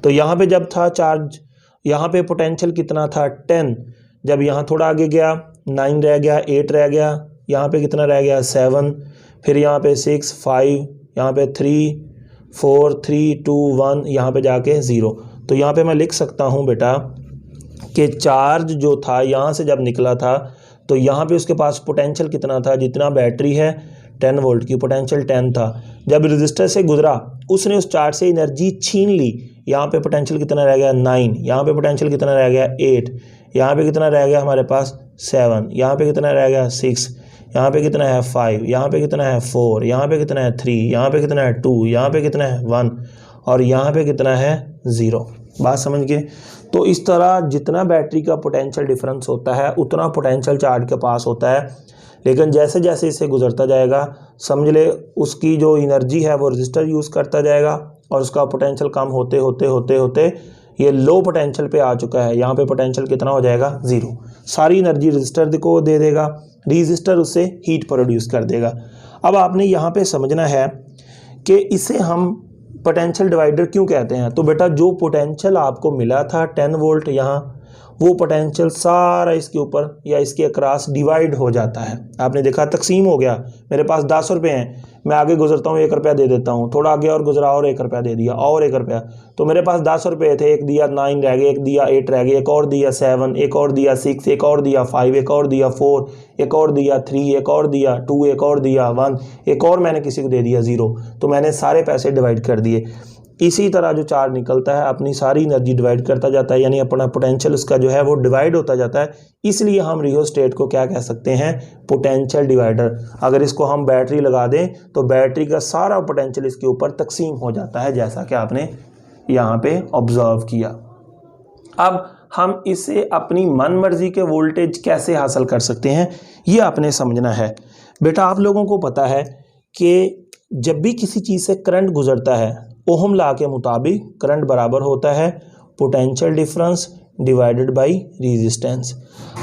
तो यहाँ पे जब था चार्ज, यहाँ पे पोटेंशियल कितना था 10, जब यहाँ थोड़ा आगे गया 9 रह गया, 8 रह गया, यहाँ पे कितना रह गया 7, फिर यहाँ पे 6, 5, यहाँ पे 3, 4, 3, 2, 1, यहाँ पे जाके 0। तो यहाँ पे मैं लिख सकता हूँ बेटा कि चार्ज जो था यहाँ से जब निकला था तो यहाँ पे उसके पास पोटेंशियल कितना था, जितना बैटरी है 10 वोल्ट की, पोटेंशियल 10 था। जब रजिस्टर से गुजरा उसने उस चार्ज से एनर्जी छीन ली, यहाँ पे पोटेंशियल कितना रह गया 9, यहाँ पे पोटेंशियल कितना रह गया 8, यहाँ पे कितना रह गया हमारे पास 7, यहाँ पे कितना रह गया 6, यहाँ पे कितना है 5, यहाँ पे कितना है 4, यहाँ पे कितना है 3, यहाँ पे कितना है 2, यहाँ पे कितना है 1 और यहाँ पे कितना है 0। बात समझ गए। तो इस तरह जितना बैटरी का पोटेंशियल डिफरेंस होता है उतना पोटेंशियल चार्ज के पास होता है, लेकिन जैसे जैसे इसे गुजरता जाएगा समझ ले उसकी जो एनर्जी है वो रजिस्टर यूज़ करता जाएगा और उसका पोटेंशियल कम होते होते होते होते ये लो पोटेंशियल पे आ चुका है। यहाँ पे पोटेंशियल कितना हो जाएगा 0, सारी एनर्जी रजिस्टर को दे देगा, रजिस्टर उससे हीट प्रोड्यूस कर देगा। अब आपने यहाँ पे समझना है कि इसे हम पोटेंशियल डिवाइडर क्यों कहते हैं। तो बेटा जो पोटेंशियल आपको मिला था 10 वोल्ट यहाँ, वो पोटेंशियल सारा इसके ऊपर या इसके अक्रॉस डिवाइड हो जाता है। आपने देखा तकसीम हो गया, मेरे पास 10 रुपये हैं, मैं आगे गुजरता हूँ 1 रुपया दे देता हूँ, थोड़ा आगे और गुजरा और 1 रुपया दे दिया और 1 रुपया, तो मेरे पास 10 रुपये थे, एक दिया 9 रह गए, एक दिया 8 रह गए, एक और दिया 7, एक और दिया 6, एक और दिया 5, एक और दिया 4, एक और दिया 3, एक और दिया 2, एक और दिया 1, एक और मैंने किसी को दे दिया 0। तो मैंने सारे पैसे डिवाइड कर दिए। इसी तरह जो चार्ज निकलता है अपनी सारी एनर्जी डिवाइड करता जाता है, यानी अपना पोटेंशियल उसका जो है वो डिवाइड होता जाता है। इसलिए हम रियोस्टेट को क्या कह सकते हैं, पोटेंशियल डिवाइडर। अगर इसको हम बैटरी लगा दें तो बैटरी का सारा पोटेंशियल इसके ऊपर तकसीम हो जाता है, जैसा कि आपने यहाँ पे ऑब्जर्व किया। अब हम इसे अपनी मन मर्जी के वोल्टेज कैसे हासिल कर सकते हैं ये आपने समझना है। बेटा आप लोगों को पता है कि जब भी किसी चीज़ से करंट गुजरता है ओहम लॉ के मुताबिक करंट बराबर होता है potential difference divided by resistance.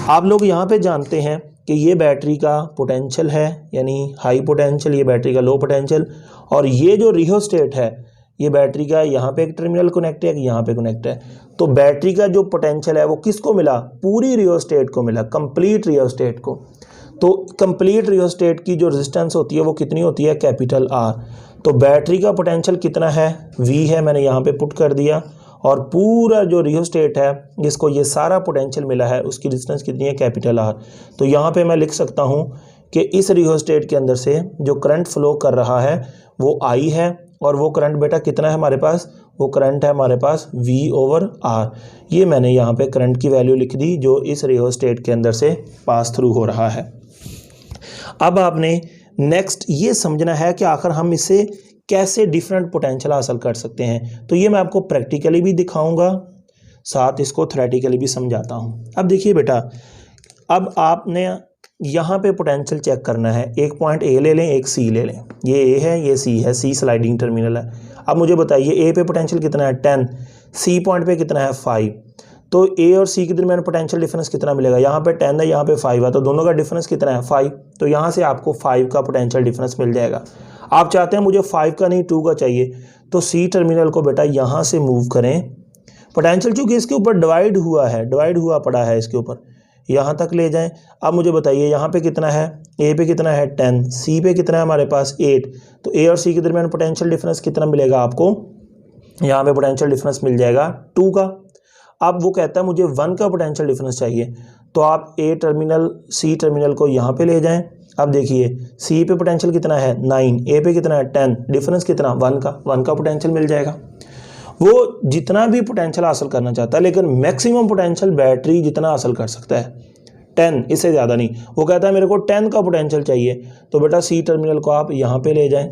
आप लोग यहाँ पे जानते हैं कि ये बैटरी का पोटेंशियल है यानी हाई पोटेंशियल, ये बैटरी का लो पोटेंशियल, और ये जो रियोस्टेट है ये बैटरी का यहाँ पे एक टर्मिनल कनेक्ट है, यहाँ पे कनेक्ट है। तो बैटरी का जो पोटेंशियल है वो किसको मिला, पूरी रियोस्टेट को मिला, कंप्लीट रियोस्टेट को। तो कंप्लीट रियोस्टेट की जो रेजिस्टेंस होती है वो कितनी होती है, कैपिटल R। तो बैटरी का पोटेंशियल कितना है, V है, मैंने यहाँ पे पुट कर दिया, और पूरा जो रियोस्टेट है जिसको ये सारा पोटेंशियल मिला है उसकी रेजिस्टेंस कितनी है, कैपिटल R। तो यहाँ पे मैं लिख सकता हूँ कि इस रियोस्टेट के अंदर से जो करंट फ्लो कर रहा है वो I है, और वो करंट बेटा कितना है हमारे पास, वो करंट है हमारे पास V/R। ये मैंने यहाँ पे करंट की वैल्यू लिख दी जो इस रियोस्टेट के अंदर से पास थ्रू हो रहा है। अब आपने नेक्स्ट ये समझना है कि आखिर हम इससे कैसे डिफरेंट पोटेंशियल हासिल कर सकते हैं। तो ये मैं आपको प्रैक्टिकली भी दिखाऊंगा, साथ इसको थ्योरेटिकली भी समझाता हूँ। अब देखिए बेटा, अब आपने यहाँ पे पोटेंशियल चेक करना है, एक पॉइंट A ले लें, एक C ले लें। ये A है, ये C है, C स्लाइडिंग टर्मिनल है। अब मुझे बताइए A पे पोटेंशियल कितना है 10, C पॉइंट पे कितना है 5। तो A और C के दरमियान पोटेंशियल डिफरेंस कितना मिलेगा, यहाँ पे 10 है, यहाँ पे 5 है, तो दोनों का डिफरेंस कितना है 5। तो यहाँ से आपको 5 का पोटेंशियल डिफरेंस मिल जाएगा। आप चाहते हैं मुझे 5 का नहीं 2 का चाहिए, तो C टर्मिनल को बेटा यहाँ से मूव करें, पोटेंशियल चूँकि इसके ऊपर डिवाइड हुआ पड़ा है इसके ऊपर, यहाँ तक ले जाएं। अब मुझे बताइए यहाँ पे कितना है, A पे कितना है 10, C पे कितना है हमारे पास 8। तो A और C के दरमियान पोटेंशियल डिफरेंस कितना मिलेगा आपको, यहाँ पे पोटेंशियल डिफरेंस मिल जाएगा 2 का। अब वो कहता है मुझे 1 का पोटेंशियल डिफरेंस चाहिए, तो आप A टर्मिनल C टर्मिनल को यहाँ पे ले जाएं। अब देखिए C पे पोटेंशियल कितना है 9, A पे कितना है 10, डिफरेंस कितना 1 का पोटेंशियल मिल जाएगा। वो जितना भी पोटेंशियल हासिल करना चाहता है, लेकिन मैक्सिमम पोटेंशियल बैटरी जितना हासिल कर सकता है 10, इससे ज़्यादा नहीं। वो कहता है मेरे को 10 का पोटेंशियल चाहिए, तो बेटा C टर्मिनल को आप यहाँ पे ले जाएं।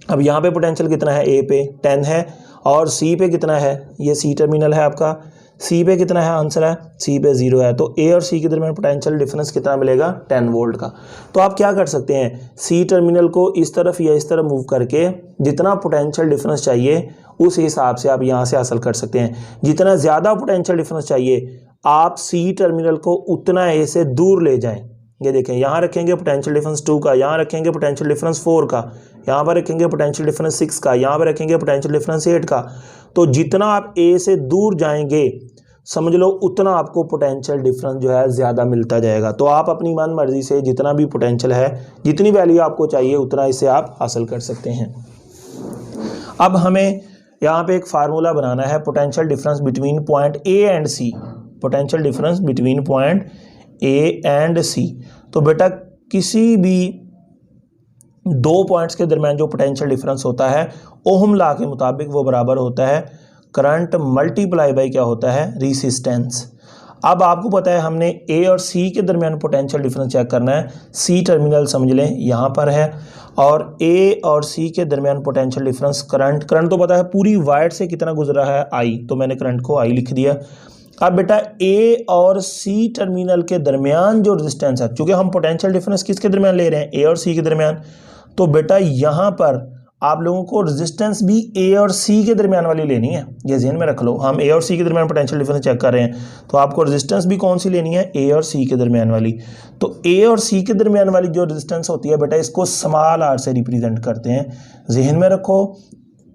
अब यहाँ पे पोटेंशियल कितना है, A पे 10 है और C पे कितना है, ये C टर्मिनल है आपका, सी पे कितना है आंसर है, सी पे 0 है, तो ए और सी के दरमियान पोटेंशियल डिफरेंस कितना मिलेगा 10 वोल्ट का। तो आप क्या कर सकते हैं, सी टर्मिनल को इस तरफ या इस तरफ मूव करके जितना पोटेंशियल डिफरेंस चाहिए उस हिसाब से आप यहाँ से हासिल कर सकते हैं। जितना ज़्यादा पोटेंशियल डिफरेंस चाहिए आप सी टर्मिनल को उतना ए से दूर ले जाएं। ये देखें, यहाँ रखेंगे पोटेंशियल डिफरेंस 2 का, यहाँ रखेंगे पोटेंशियल डिफरेंस 4 का, यहाँ पर रखेंगे पोटेंशियल डिफरेंस 6 का, यहाँ पर रखेंगे पोटेंशियल डिफरेंस 8 का। तो जितना आप ए से दूर जाएंगे समझ लो उतना आपको पोटेंशियल डिफरेंस जो है ज़्यादा मिलता जाएगा। तो आप अपनी मन मर्जी से जितना भी पोटेंशियल है, जितनी वैल्यू आपको चाहिए उतना इसे आप हासिल कर सकते हैं। अब हमें यहाँ पे एक फार्मूला बनाना है potential difference between point A and C, potential difference between point A and C. तो बेटा किसी भी दो पॉइंट्स के दरमियान जो पोटेंशियल डिफरेंस होता है ओहम लॉ के मुताबिक वो बराबर होता है करंट मल्टीप्लाई बाय क्या होता है, रेजिस्टेंस। अब आपको पता है हमने ए और सी के दरमियान पोटेंशियल डिफरेंस चेक करना है। सी टर्मिनल समझ लें यहाँ पर है और ए और सी के दरमियान पोटेंशियल डिफरेंस करंट तो पता है पूरी वायर से कितना गुजरा है आई, तो मैंने करंट को आई लिख दिया। अब बेटा ए और सी टर्मिनल के दरमियान जो रेजिस्टेंस है, क्योंकि हम पोटेंशियल डिफरेंस किसके दरमियान ले रहे हैं, ए और सी के दरमियान, तो बेटा यहाँ पर आप लोगों को रेजिस्टेंस भी ए और सी के दरमियान वाली लेनी है। ये ज़हन में रख लो, हम ए और सी के दरमियान पोटेंशियल डिफरेंस चेक कर रहे हैं तो आपको रेजिस्टेंस भी कौन सी लेनी है, ए और सी के दरमियान वाली। तो ए और सी के दरमियान वाली जो रेजिस्टेंस होती है बेटा इसको स्मॉल आर से रिप्रेजेंट करते हैं। जहन में रखो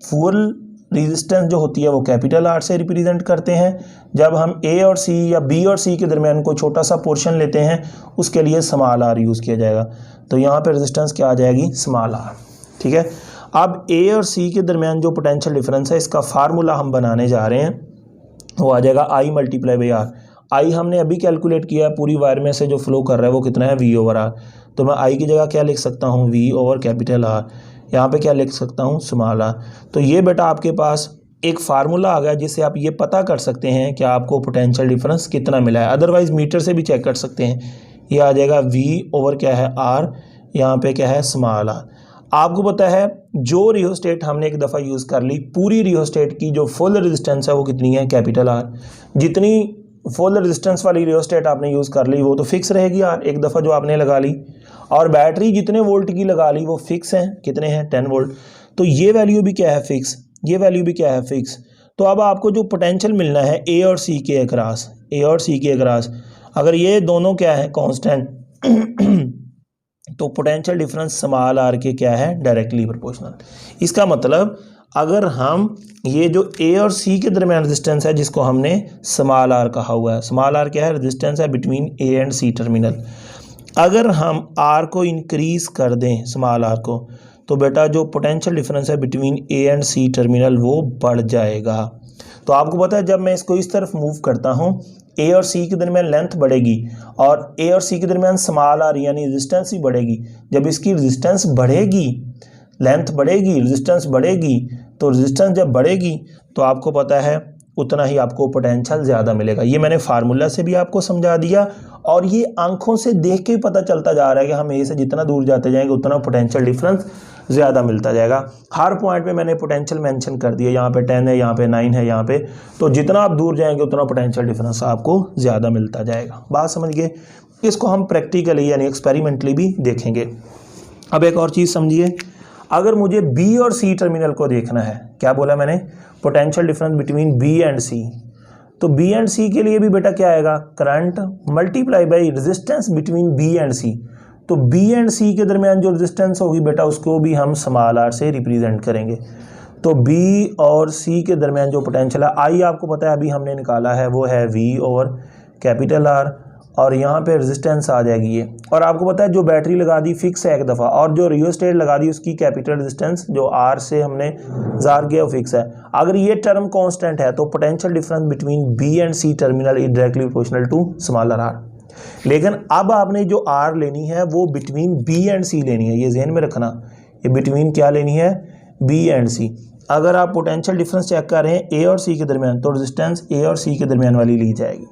फुल रेजिस्टेंस जो होती है वो कैपिटल आर से रिप्रेजेंट करते हैं। जब हम ए और सी या बी और सी के दरमियान कोई छोटा सा पोर्शन लेते हैं उसके लिए स्मॉल आर यूज़ किया जाएगा। तो यहाँ पे रेजिस्टेंस क्या आ जाएगी, स्मॉल आर। ठीक है, अब ए और सी के दरमियान जो पोटेंशियल डिफरेंस है इसका फार्मूला हम बनाने जा रहे हैं, वो आ जाएगा आई मल्टीप्लाई बाई आर। आई हमने अभी कैलकुलेट किया है, पूरी वायर में से जो फ्लो कर रहा है वो कितना है, वी ओवर आर। तो मैं आई की जगह क्या लिख सकता हूँ, वी ओवर कैपिटल आर। यहाँ पे क्या लिख सकता हूँ, स्मॉल आर। तो ये बेटा आपके पास एक फार्मूला आ गया जिससे आप ये पता कर सकते हैं कि आपको पोटेंशियल डिफरेंस कितना मिला है। अदरवाइज मीटर से भी चेक कर सकते हैं। ये आ जाएगा वी ओवर क्या है, आर, यहाँ पे क्या है, स्मॉल आर। आपको पता है जो रियोस्टेट हमने एक दफ़ा यूज़ कर ली, पूरी रियोस्टेट की जो फुल रेजिस्टेंस है वो कितनी है, कैपिटल आर। जितनी फुल रेजिस्टेंस वाली रियोस्टेट आपने यूज़ कर ली वो तो फिक्स रहेगी आर, एक दफ़ा जो आपने लगा ली। और बैटरी जितने वोल्ट की लगा ली वो फिक्स हैं, कितने हैं, 10 वोल्ट। तो ये वैल्यू भी क्या है, फिक्स, ये वैल्यू भी क्या है, फिक्स। तो अब आपको जो पोटेंशियल मिलना है ए और सी के अक्रॉस, ए और सी के अक्रॉस, अगर ये दोनों क्या है, कांस्टेंट, तो पोटेंशियल डिफरेंस स्मॉल आर के क्या है, डायरेक्टली प्रोपोर्शनल। इसका मतलब अगर हम ये जो ए और सी के दरमियान रेजिस्टेंस है जिसको हमने स्मॉल आर कहा हुआ है, स्मॉल आर क्या है, रेजिस्टेंस है between A and C terminal. अगर हम आर को इंक्रीज कर दें, स्मॉल आर को, तो बेटा जो पोटेंशियल डिफरेंस है between A and C terminal वो बढ़ जाएगा। तो आपको पता है जब मैं इसको इस तरफ मूव करता हूँ ए और सी के दरमियान लेंथ बढ़ेगी और ए और सी के दरमियान स्मॉल आर यानी रेजिस्टेंस ही बढ़ेगी। जब इसकी रेजिस्टेंस बढ़ेगी, लेंथ बढ़ेगी, रेजिस्टेंस बढ़ेगी, तो रेजिस्टेंस जब बढ़ेगी तो आपको पता है उतना ही आपको पोटेंशियल ज़्यादा मिलेगा। ये मैंने फार्मूला से भी आपको समझा दिया और ये आंखों से देख के पता चलता जा रहा है कि हम ए से जितना दूर जाते जाएंगे उतना पोटेंशियल डिफरेंस ज़्यादा मिलता जाएगा। हर पॉइंट पे मैंने पोटेंशियल मेंशन कर दिया, यहाँ पे 10 है, यहाँ पे 9 है, यहाँ पे, तो जितना आप दूर जाएंगे उतना पोटेंशियल डिफरेंस आपको ज़्यादा मिलता जाएगा। बात समझ गए। इसको हम प्रैक्टिकली यानी एक्सपेरिमेंटली भी देखेंगे। अब एक और चीज़ समझिए, अगर मुझे बी और सी टर्मिनल को देखना है, क्या बोला मैंने, potential difference between B and C, तो बी एंड सी के लिए भी बेटा क्या आएगा, current multiply by resistance between B and C. तो बी एंड सी के दरमियान जो रेजिस्टेंस होगी बेटा उसको भी हम स्मॉल आर से रिप्रेजेंट करेंगे। तो बी और सी के दरमियान जो पोटेंशियल है, आई आपको पता है अभी हमने निकाला है, वो है वी ओवर कैपिटल आर, और यहाँ पे रेजिस्टेंस आ जाएगी ये। और आपको पता है जो बैटरी लगा दी फिक्स है एक दफ़ा, और जो रियोस्टेट लगा दी उसकी कैपिटल रेजिस्टेंस जो आर से हमने ज़ार किया वो फिक्स है। अगर ये टर्म कांस्टेंट है तो potential difference between B and C terminal is directly proportional to smaller R. लेकिन अब आपने जो आर लेनी है वो बिटवीन बी एंड सी लेनी है, ये ज़हन में रखना, ये बिटवीन क्या लेनी है, बी एंड सी। अगर आप पोटेंशियल डिफरेंस चेक कर रहे हैं ए और सी के दरमियान तो रेजिस्टेंस ए और सी के दरमियान वाली ली जाएगी।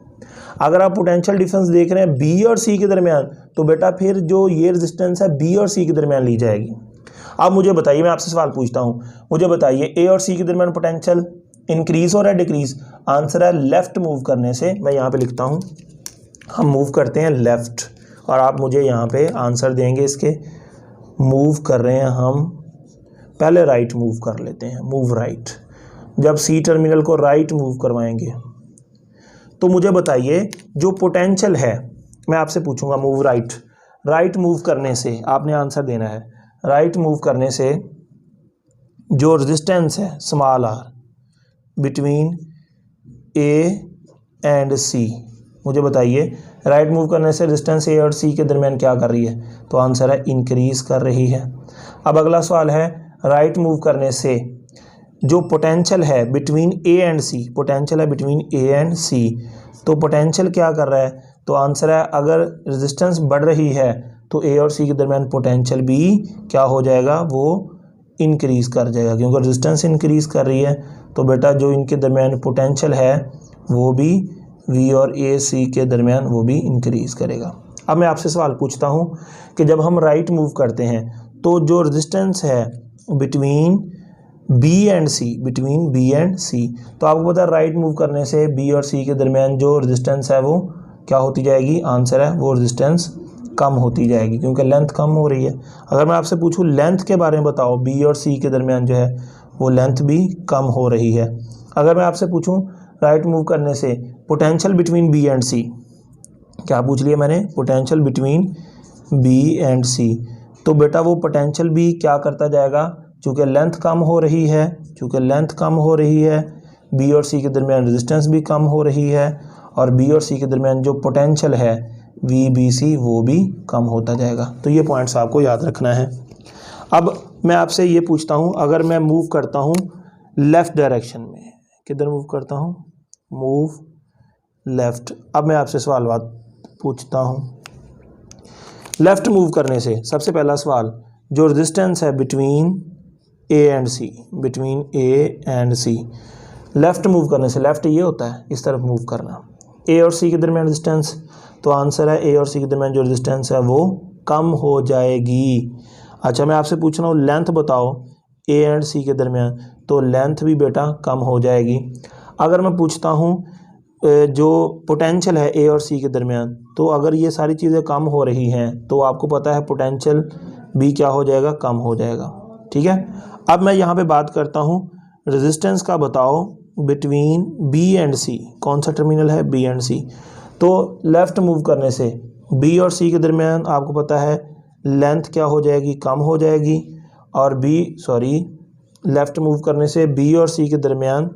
अगर आप पोटेंशियल डिफरेंस देख रहे हैं बी और सी के दरमियान तो बेटा फिर जो ये रेजिस्टेंस है बी और सी के दरमियान ली जाएगी। अब मुझे बताइए, मैं आपसे सवाल पूछता हूँ, मुझे बताइए ए और सी के दरमियान पोटेंशियल इंक्रीज़ हो रहा है डिक्रीज़, आंसर है लेफ़्ट मूव करने से। मैं यहाँ पे लिखता हूँ, हम मूव करते हैं लेफ़्ट और आप मुझे यहाँ पे आंसर देंगे इसके। मूव कर रहे हैं हम, पहले राइट मूव कर लेते हैं, मूव राइट। जब सी टर्मिनल को राइट मूव करवाएंगे तो मुझे बताइए जो पोटेंशियल है, मैं आपसे पूछूंगा मूव राइट, राइट मूव करने से आपने आंसर देना है। राइट मूव करने से जो रेजिस्टेंस है small R between A and C, मुझे बताइए राइट मूव करने से रेजिस्टेंस ए और सी के दरमियान क्या कर रही है, तो आंसर है इंक्रीज कर रही है। अब अगला सवाल है राइट मूव करने से जो पोटेंशियल है between A and C, potential है बिटवीन ए एंड सी, तो पोटेंशियल क्या कर रहा है, तो आंसर है अगर रेजिस्टेंस बढ़ रही है तो ए और सी के दरमियान पोटेंशियल भी क्या हो जाएगा, वो इंक्रीज़ कर जाएगा। क्योंकि रेजिस्टेंस इंक्रीज़ कर रही है तो बेटा जो इनके दरमियान पोटेंशियल है वो भी वी और ए सी के दरमियान वो भी इंक्रीज़ करेगा। अब मैं आपसे सवाल पूछता हूँ कि जब हम राइट मूव करते हैं तो जो रेजिस्टेंस है between B and C, between B and C, तो आपको पता है राइट मूव करने से बी और सी के दरमियान जो रेजिस्टेंस है वो क्या होती जाएगी, आंसर है वो रेजिस्टेंस कम होती जाएगी क्योंकि लेंथ कम हो रही है। अगर मैं आपसे पूछूं लेंथ के बारे में बताओ, बी और सी के दरमियान जो है वो लेंथ भी कम हो रही है। अगर मैं आपसे पूछूं राइट मूव करने से पोटेंशियल बिटवीन बी एंड सी, क्या पूछ लिया मैंने, potential between B and C, तो बेटा वो पोटेंशियल भी क्या करता जाएगा, चूँकि लेंथ कम हो रही है, चूँकि लेंथ कम हो रही है, बी और सी के दरमियान रेजिस्टेंस भी कम हो रही है और बी और सी के दरमियान जो पोटेंशियल है वी बी सी वो भी कम होता जाएगा। तो ये पॉइंट्स आपको याद रखना है। अब मैं आपसे ये पूछता हूँ, अगर मैं मूव करता हूँ लेफ़्ट डायरेक्शन में, किधर मूव करता हूँ, मूव लेफ़्ट। अब मैं आपसे सवाल बात पूछता हूँ, लेफ़्ट मूव करने से सबसे पहला सवाल जो रेजिस्टेंस है between A and C, between A and C, left move करने से, लेफ़्ट ये होता है इस तरफ मूव करना, ए और सी के दरमियान रेजिस्टेंस, तो आंसर है ए और सी के दरमियान जो रेजिस्टेंस है वो कम हो जाएगी। अच्छा मैं आपसे पूछ रहा हूँ लेंथ बताओ ए एंड सी के दरमियान, तो लेंथ भी बेटा कम हो जाएगी। अगर मैं पूछता हूँ जो पोटेंशियल है ए और सी के दरमियान, तो अगर ये सारी चीज़ें कम हो रही हैं तो आपको पता है पोटेंशियल भी क्या हो जाएगा, कम हो जाएगा। ठीक है, अब मैं यहाँ पे बात करता हूँ रेजिस्टेंस का, बताओ बिटवीन बी एंड सी, कौन सा टर्मिनल है, बी एंड सी। तो लेफ़्ट मूव करने से बी और सी के दरमियान आपको पता है लेंथ क्या हो जाएगी, कम हो जाएगी, और लेफ़्ट मूव करने से बी और सी के दरमियान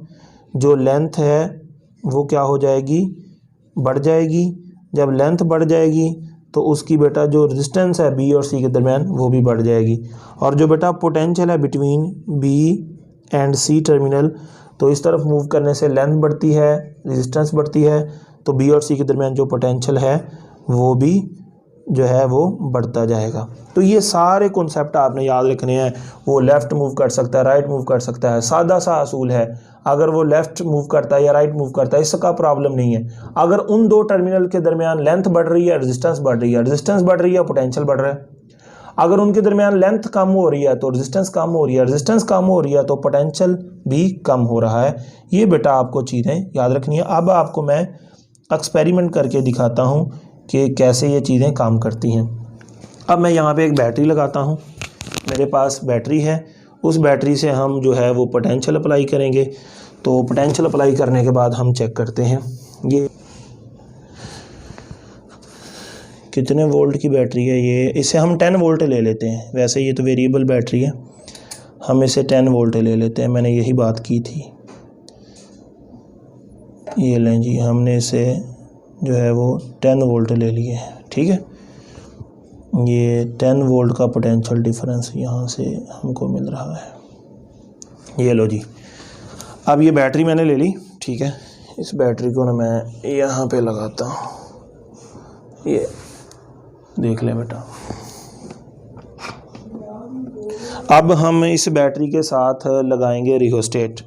जो लेंथ है वो क्या हो जाएगी, बढ़ जाएगी। जब लेंथ बढ़ जाएगी तो उसकी बेटा जो रेजिस्टेंस है बी और सी के दरमियान वो भी बढ़ जाएगी। और जो बेटा पोटेंशियल है between B and C terminal, तो इस तरफ मूव करने से लेंथ बढ़ती है, रेजिस्टेंस बढ़ती है, तो बी और सी के दरमियान जो पोटेंशियल है वो भी जो है वो बढ़ता जाएगा। तो ये सारे कॉन्सेप्ट आपने याद रखने हैं। वो लेफ़्ट मूव कर सकता है, राइट मूव कर सकता है, सादा सा असूल है। अगर वो लेफ़्ट मूव करता है या राइट मूव करता है इसका प्रॉब्लम नहीं है। अगर उन दो टर्मिनल के दरमियान लेंथ बढ़ रही है, रेजिस्टेंस बढ़ रही है, रेजिस्टेंस बढ़ रही है, पोटेंशियल बढ़ रहा है। अगर उनके दरमियान लेंथ कम हो रही है तो रेजिस्टेंस कम हो रही है, रेजिस्टेंस कम हो रही है तो पोटेंशियल भी कम हो रहा है। ये बेटा आपको चीज़ें याद रखनी है। अब आपको मैं एक्सपेरिमेंट करके दिखाता हूँ कि कैसे ये चीज़ें काम करती हैं। अब मैं यहाँ पे एक बैटरी लगाता हूँ, मेरे पास बैटरी है, उस बैटरी से हम जो है वो पोटेंशियल अप्लाई करेंगे। तो पोटेंशियल अप्लाई करने के बाद हम चेक करते हैं ये कितने वोल्ट की बैटरी है। ये इसे हम 10 वोल्ट ले लेते हैं, वैसे ये तो वेरिएबल बैटरी है, हम इसे 10 वोल्ट ले लेते हैं। मैंने यही बात की थी। ये लें जी, हमने इसे जो है वो 10 वोल्ट ले लिए हैं। ठीक है, ये 10 वोल्ट का पोटेंशियल डिफरेंस यहाँ से हमको मिल रहा है। ये लो जी, अब ये बैटरी मैंने ले ली। ठीक है, इस बैटरी को ना मैं यहाँ पे लगाता हूँ, ये देख लें बेटा। अब हम इस बैटरी के साथ लगाएंगे रियोस्टेट।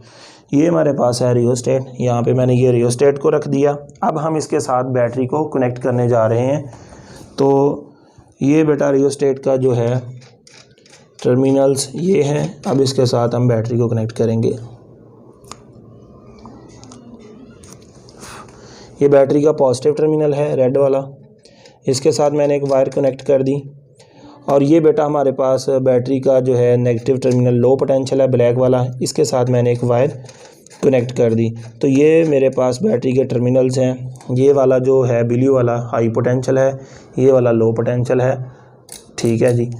ये हमारे पास है रियोस्टेट, यहाँ पे मैंने ये रियोस्टेट को रख दिया। अब हम इसके साथ बैटरी को कनेक्ट करने जा रहे हैं। तो ये बेटा रियोस्टेट का जो है टर्मिनल्स ये हैं। अब इसके साथ हम बैटरी को कनेक्ट करेंगे। ये बैटरी का पॉजिटिव टर्मिनल है रेड वाला, इसके साथ मैंने एक वायर कनेक्ट कर दी। और ये बेटा हमारे पास बैटरी का जो है नेगेटिव टर्मिनल लो पोटेंशियल है ब्लैक वाला, इसके साथ मैंने एक वायर कनेक्ट कर दी। तो ये मेरे पास बैटरी के टर्मिनल्स हैं। ये वाला जो है ब्लू वाला हाई पोटेंशियल है, ये वाला लो पोटेंशियल है, ठीक है जी।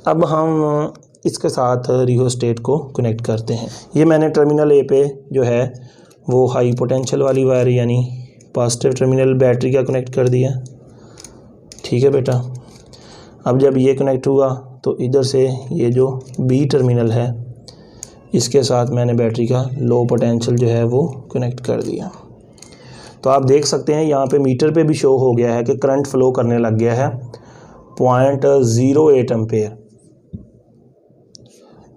अब हम इसके साथ रियोस्टेट को कनेक्ट करते हैं। ये मैंने टर्मिनल ए पे जो है वो हाई पोटेंशियल वाली वायर यानी पॉजिटिव टर्मिनल बैटरी का कनेक्ट कर दिया, ठीक है बेटा। अब जब ये कनेक्ट हुआ तो इधर से ये जो बी टर्मिनल है इसके साथ मैंने बैटरी का लो पोटेंशियल जो है वो कनेक्ट कर दिया। तो आप देख सकते हैं यहाँ पे मीटर पे भी शो हो गया है कि करंट फ्लो करने लग गया है 0.08 एम्पेयर।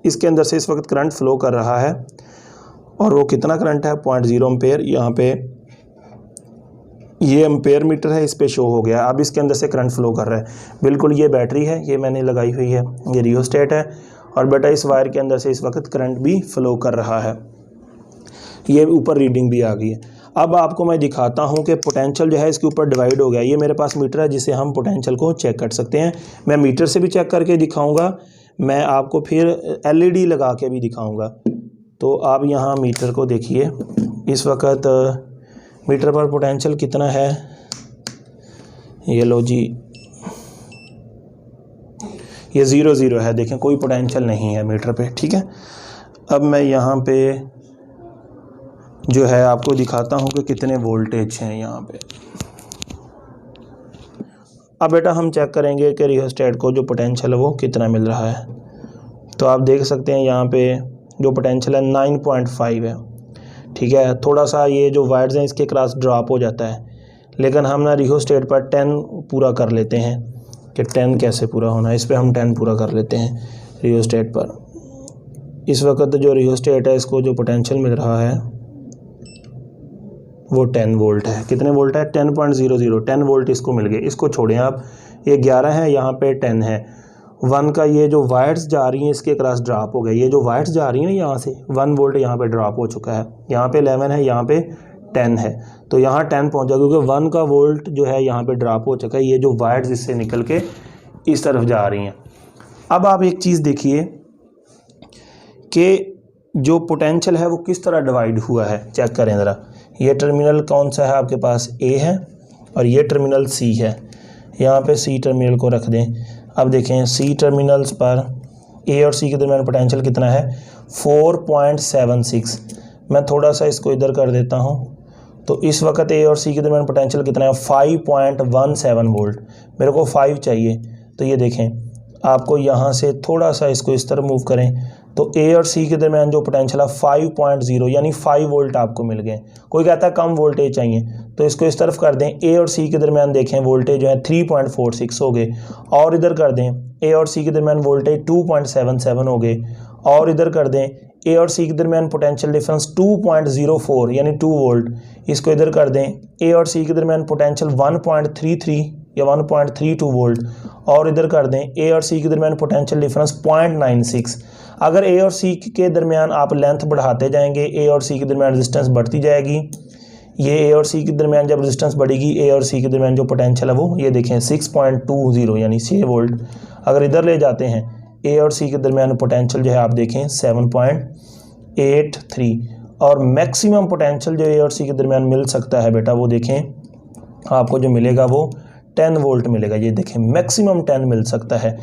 इसके अंदर से इस वक्त करंट फ्लो कर रहा है और वो कितना करंट है 0.0 एम्पेयर। यहाँ पे ये एम्पेयर मीटर है, इस पे शो हो गया। अब इसके अंदर से करंट फ्लो कर रहा है। बिल्कुल ये बैटरी है, ये मैंने लगाई हुई है, ये रियोस्टेट है और बेटा इस वायर के अंदर से इस वक्त करंट भी फ्लो कर रहा है। ये ऊपर रीडिंग भी आ गई है। अब आपको मैं दिखाता हूँ कि पोटेंशियल जो है इसके ऊपर डिवाइड हो गया। ये मेरे पास मीटर है जिससे हम पोटेंशियल को चेक कर सकते हैं। मैं मीटर से भी चेक करके दिखाऊँगा, मैं आपको फिर LED लगा के भी दिखाऊँगा। तो आप यहाँ मीटर को देखिए, इस वक्त मीटर पर पोटेंशियल कितना है, ये लो जी, ये 0 है। देखें कोई पोटेंशियल नहीं है मीटर पे, ठीक है। अब मैं यहाँ पे जो है आपको दिखाता हूँ कि कितने वोल्टेज हैं यहाँ पे। अब बेटा हम चेक करेंगे कि रियोस्टेट को जो पोटेंशियल है वो कितना मिल रहा है। तो आप देख सकते हैं यहाँ पे जो पोटेंशियल है 9.5 है, ठीक है। थोड़ा सा ये जो वायर्स हैं इसके क्रॉस ड्रॉप हो जाता है, लेकिन हम ना रियोस्टेट पर 10 पूरा कर लेते हैं कि 10 कैसे पूरा होना है। इस पर हम 10 पूरा कर लेते हैं रियोस्टेट पर। इस वक्त जो रियोस्टेट है इसको जो पोटेंशियल मिल रहा है वो 10 वोल्ट है। कितने वोल्ट है 10.00, 10 वोल्ट इसको मिल गए। इसको छोड़ें आप, ये 11 है, यहाँ पे 10 है। 1 का ये जो वायर्स जा रही हैं इसके क्रॉस ड्रॉप हो गए। ये जो वायर्स जा रही हैं यहाँ से 1 वोल्ट यहाँ पे ड्रॉप हो चुका है। यहाँ पे 11 है, यहाँ पे 10 है, तो यहाँ 10 पहुँचा क्योंकि 1 का वोल्ट जो है यहाँ पे ड्रॉप हो चुका है। ये जो वायर्स इससे निकल के इस तरफ जा रही हैं। अब आप एक चीज़ देखिए कि जो पोटेंशियल है वो किस तरह डिवाइड हुआ है, चेक करें ज़रा। ये टर्मिनल कौन सा है आपके पास, A है और ये टर्मिनल C है। यहाँ पे C टर्मिनल को रख दें। अब देखें C टर्मिनल्स पर A और C के दरमियान पोटेंशियल कितना है 4.76। मैं थोड़ा सा इसको इधर कर देता हूँ। तो इस वक्त A और C के दरमियान पोटेंशियल कितना है 5.17 वोल्ट। मेरे को 5 चाहिए, तो ये देखें आपको यहाँ से थोड़ा सा इसको इस तरह मूव करें तो A और C के दरमियान जो पोटेंशियल है 5.0 यानी 5 वोल्ट आपको मिल गए। कोई कहता है कम वोल्टेज चाहिए, तो इसको इस तरफ कर दें। A और C के दरमियान देखें वोल्टेज जो है 3.46 हो गए, और इधर कर दें A और C के दरमियान वोल्टेज 2.77 हो गए, और इधर कर दें A और C के दरमियान पोटेंशियल डिफरेंस 2.04 यानी 2 वोल्ट। इसको इधर कर दें A और C के दरमियान पोटेंशियल 1.33 या 1.32 वोल्ट, और इधर कर दें A और C के दरमियान पोटेंशियल डिफरेंस 0.96। अगर A और C के दरमियान आप लेंथ बढ़ाते जाएंगे A और C के दरमियान रेजिस्टेंस बढ़ती जाएगी। ये A और C के दरमियान जब रेजिस्टेंस बढ़ेगी A और C के दरमियान जो पोटेंशियल है वो ये देखें 6.20 यानी 6 वोल्ट। अगर इधर ले जाते हैं A और C के दरमियान पोटेंशियल जो है आप देखें 7.83, और मैक्सिमम पोटेंशियल जो A और C के दरमियान मिल सकता है बेटा वो देखें आपको जो मिलेगा वो 10 वोल्ट मिलेगा। ये देखें मैक्सिमम 10 मिल सकता है।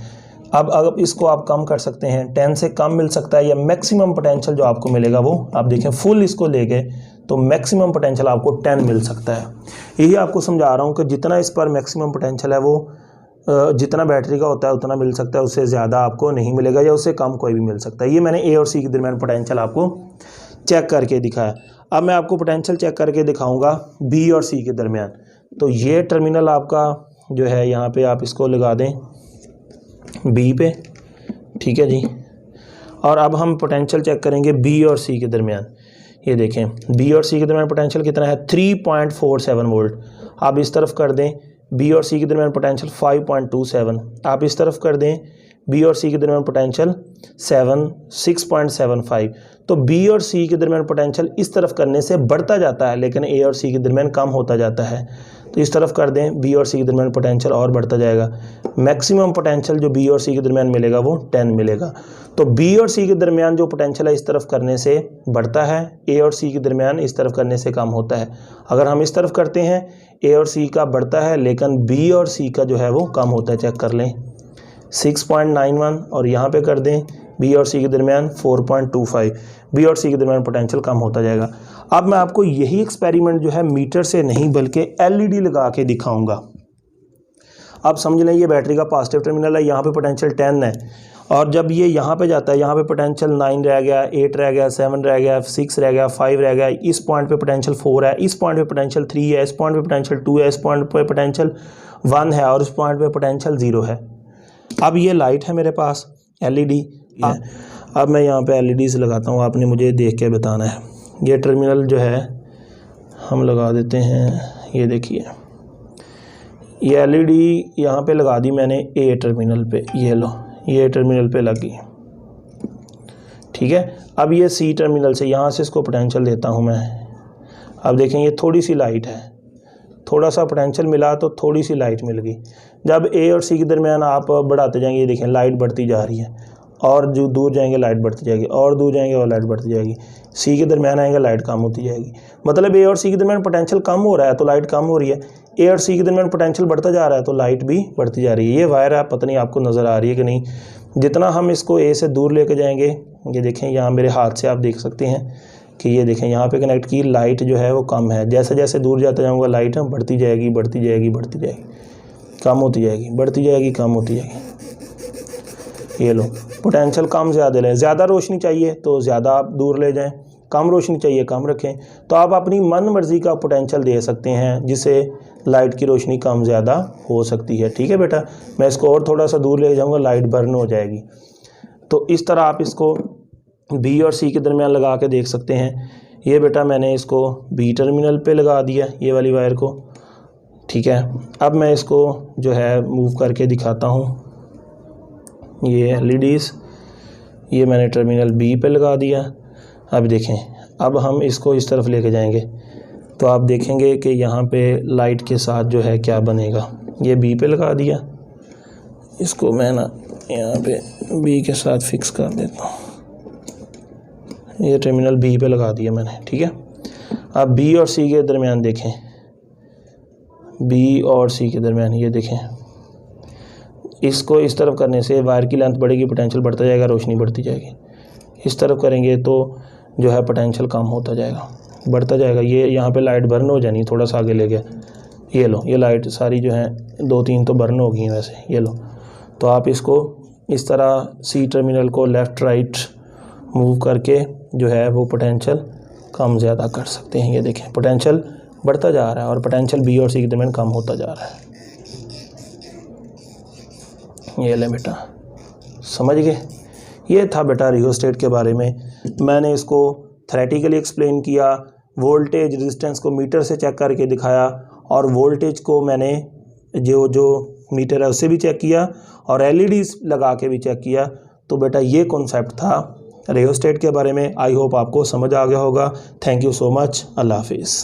अब इसको आप कम कर सकते हैं, 10 से कम मिल सकता है, या मैक्सिमम पोटेंशियल जो आपको मिलेगा वो आप देखें फुल इसको ले गए तो मैक्सिमम पोटेंशियल आपको 10 मिल सकता है। यही आपको समझा रहा हूँ कि जितना इस पर मैक्सिमम पोटेंशियल है वो जितना बैटरी का होता है उतना मिल सकता है, उससे ज़्यादा आपको नहीं मिलेगा या उससे कम कोई भी मिल सकता है। ये मैंने A और C के दरमियान पोटेंशियल आपको चेक करके दिखाया। अब मैं आपको पोटेंशियल चेक करके दिखाऊँगा B और C के दरमियान। तो ये टर्मिनल आपका जो है यहाँ पे आप इसको लगा दें B पे, ठीक है जी। और अब हम पोटेंशियल चेक करेंगे B और C के दरमियान। ये देखें B और C के दरमियान पोटेंशियल कितना है 3.47 वोल्ट। आप इस तरफ कर दें B और C के दरमियान पोटेंशियल 5.27। आप इस तरफ कर दें बी और सी के दरमियान पोटेंशियल 6.75। तो बी और सी के दरमियान पोटेंशियल इस तरफ करने से बढ़ता जाता है, लेकिन ए और सी के दरमियान कम होता जाता है। तो इस तरफ कर दें, बी और सी के दरमियान पोटेंशियल और बढ़ता जाएगा। मैक्सिमम पोटेंशियल जो बी और सी के दरमियान मिलेगा वो 10 मिलेगा। तो बी और सी के दरमियान जो पोटेंशियल है इस तरफ करने से बढ़ता है, ए और सी के दरमियान इस तरफ करने से कम होता है। अगर हम इस तरफ करते हैं, ए और सी का बढ़ता है, लेकिन बी और सी का जो है वो कम होता है। चेक कर लें, 6.91, और यहाँ पे कर दें बी और सी के दरमियान 4.25। बी और सी के दरमियान पोटेंशियल कम होता जाएगा। अब मैं आपको यही एक्सपेरिमेंट जो है मीटर से नहीं बल्कि एलईडी लगा के दिखाऊंगा। अब समझ लें, ये बैटरी का पॉजिटिव टर्मिनल है, यहाँ पे पोटेंशियल 10 है, और जब ये यहाँ पे जाता है, यहाँ पे पोटेंशियल 9 रह गया, 8 रह गया, 7 रह गया, 6 रह गया, 5 रह गया, इस पॉइंट पे पोटेंशियल 4 है, इस पॉइंट पे पोटेंशियल 3 है, इस पॉइंट पे पोटेंशियल 2 है, इस पॉइंट पे पोटेंशियल 1 है, और इस पॉइंट पे पोटेंशियल 0 है। अब ये लाइट है मेरे पास, एलईडी है। अब मैं यहाँ पे एलईडीज लगाता हूँ, आपने मुझे देख के बताना है। ये टर्मिनल जो है हम लगा देते हैं, ये देखिए ये एलईडी यहाँ पे लगा दी मैंने ए टर्मिनल पे, ये लो ये टर्मिनल पे लगी, ठीक है। अब ये सी टर्मिनल से यहाँ से इसको पोटेंशियल देता हूँ मैं। अब देखें ये थोड़ी सी लाइट है, थोड़ा सा पोटेंशियल मिला तो थोड़ी सी लाइट मिल गई। जब ए और सी के दरमियान आप बढ़ाते जाएंगे, ये देखें लाइट बढ़ती जा रही है, और जो दूर जाएंगे लाइट बढ़ती जाएगी, और दूर जाएंगे और लाइट बढ़ती जाएगी। सी के दरमियान आएंगे लाइट कम होती जाएगी। मतलब ए और सी के दरमियान पोटेंशियल कम हो रहा है तो लाइट कम हो रही है, ए और सी के दरमियान पोटेंशियल बढ़ता जा रहा है तो लाइट भी बढ़ती जा रही है। ये वायर है, पता नहीं आपको नज़र आ रही है कि नहीं। जितना हम इसको ए से दूर लेके जाएंगे, ये देखें यहाँ मेरे हाथ से आप देख सकते हैं कि ये देखें यहाँ पे कनेक्ट की, लाइट जो है वो कम है। जैसे जैसे दूर जाता जाऊँगा लाइट बढ़ती जाएगी, बढ़ती जाएगी, बढ़ती जाएगी, कम होती जाएगी, बढ़ती जाएगी, कम होती जाएगी। ये लो, पोटेंशियल कम ज़्यादा लें। ज़्यादा रोशनी चाहिए तो ज़्यादा आप दूर ले जाएं, कम रोशनी चाहिए कम रखें। तो आप अपनी मन मर्ज़ी का पोटेंशियल दे सकते हैं, जिससे लाइट की रोशनी कम ज़्यादा हो सकती है। ठीक है बेटा, मैं इसको और थोड़ा सा दूर ले जाऊँगा, लाइट बर्न हो जाएगी। तो इस तरह आप इसको बी और सी के दरमियान लगा के देख सकते हैं। ये बेटा मैंने इसको बी टर्मिनल पे लगा दिया, ये वाली वायर को, ठीक है। अब मैं इसको जो है मूव करके दिखाता हूँ। ये एलईडीज़, ये मैंने टर्मिनल बी पे लगा दिया। अब देखें, अब हम इसको इस तरफ लेके जाएंगे तो आप देखेंगे कि यहाँ पे लाइट के साथ जो है क्या बनेगा। ये बी पे लगा दिया, इसको मैं ना यहाँ पे बी के साथ फिक्स कर देता हूँ। ये टर्मिनल बी पे लगा दिया मैंने, ठीक है। अब बी और सी के दरमियान देखें, बी और सी के दरमियान ये देखें, इसको इस तरफ करने से वायर की लेंथ बढ़ेगी, पोटेंशियल बढ़ता जाएगा, रोशनी बढ़ती जाएगी। इस तरफ करेंगे तो जो है पोटेंशियल कम होता जाएगा, बढ़ता जाएगा। ये यहाँ पे लाइट बर्न हो जानी, थोड़ा सा आगे ले गया, ये लो, ये लाइट सारी जो है 2-3 तो बर्न हो गई हैं वैसे, ये लो। तो आप इसको इस तरह सी टर्मिनल को लेफ़्ट राइट मूव करके जो है वो पोटेंशियल कम ज़्यादा कर सकते हैं। ये देखें पोटेंशियल बढ़ता जा रहा है और पोटेंशियल बी और सी के दरमियान कम होता जा रहा है। ये ले बेटा, समझ गए। ये था बेटा रियोस्टेट के बारे में। मैंने इसको थ्योरेटिकली एक्सप्लेन किया, वोल्टेज रेजिस्टेंस को मीटर से चेक करके दिखाया, और वोल्टेज को मैंने जो मीटर है उससे भी चेक किया, और एलईडीज़ लगा के भी चेक किया। तो बेटा ये कॉन्सेप्ट था रियोस्टेट के बारे में। आई होप आपको समझ आ गया होगा। Thank you so much. अल्लाह हाफिज़।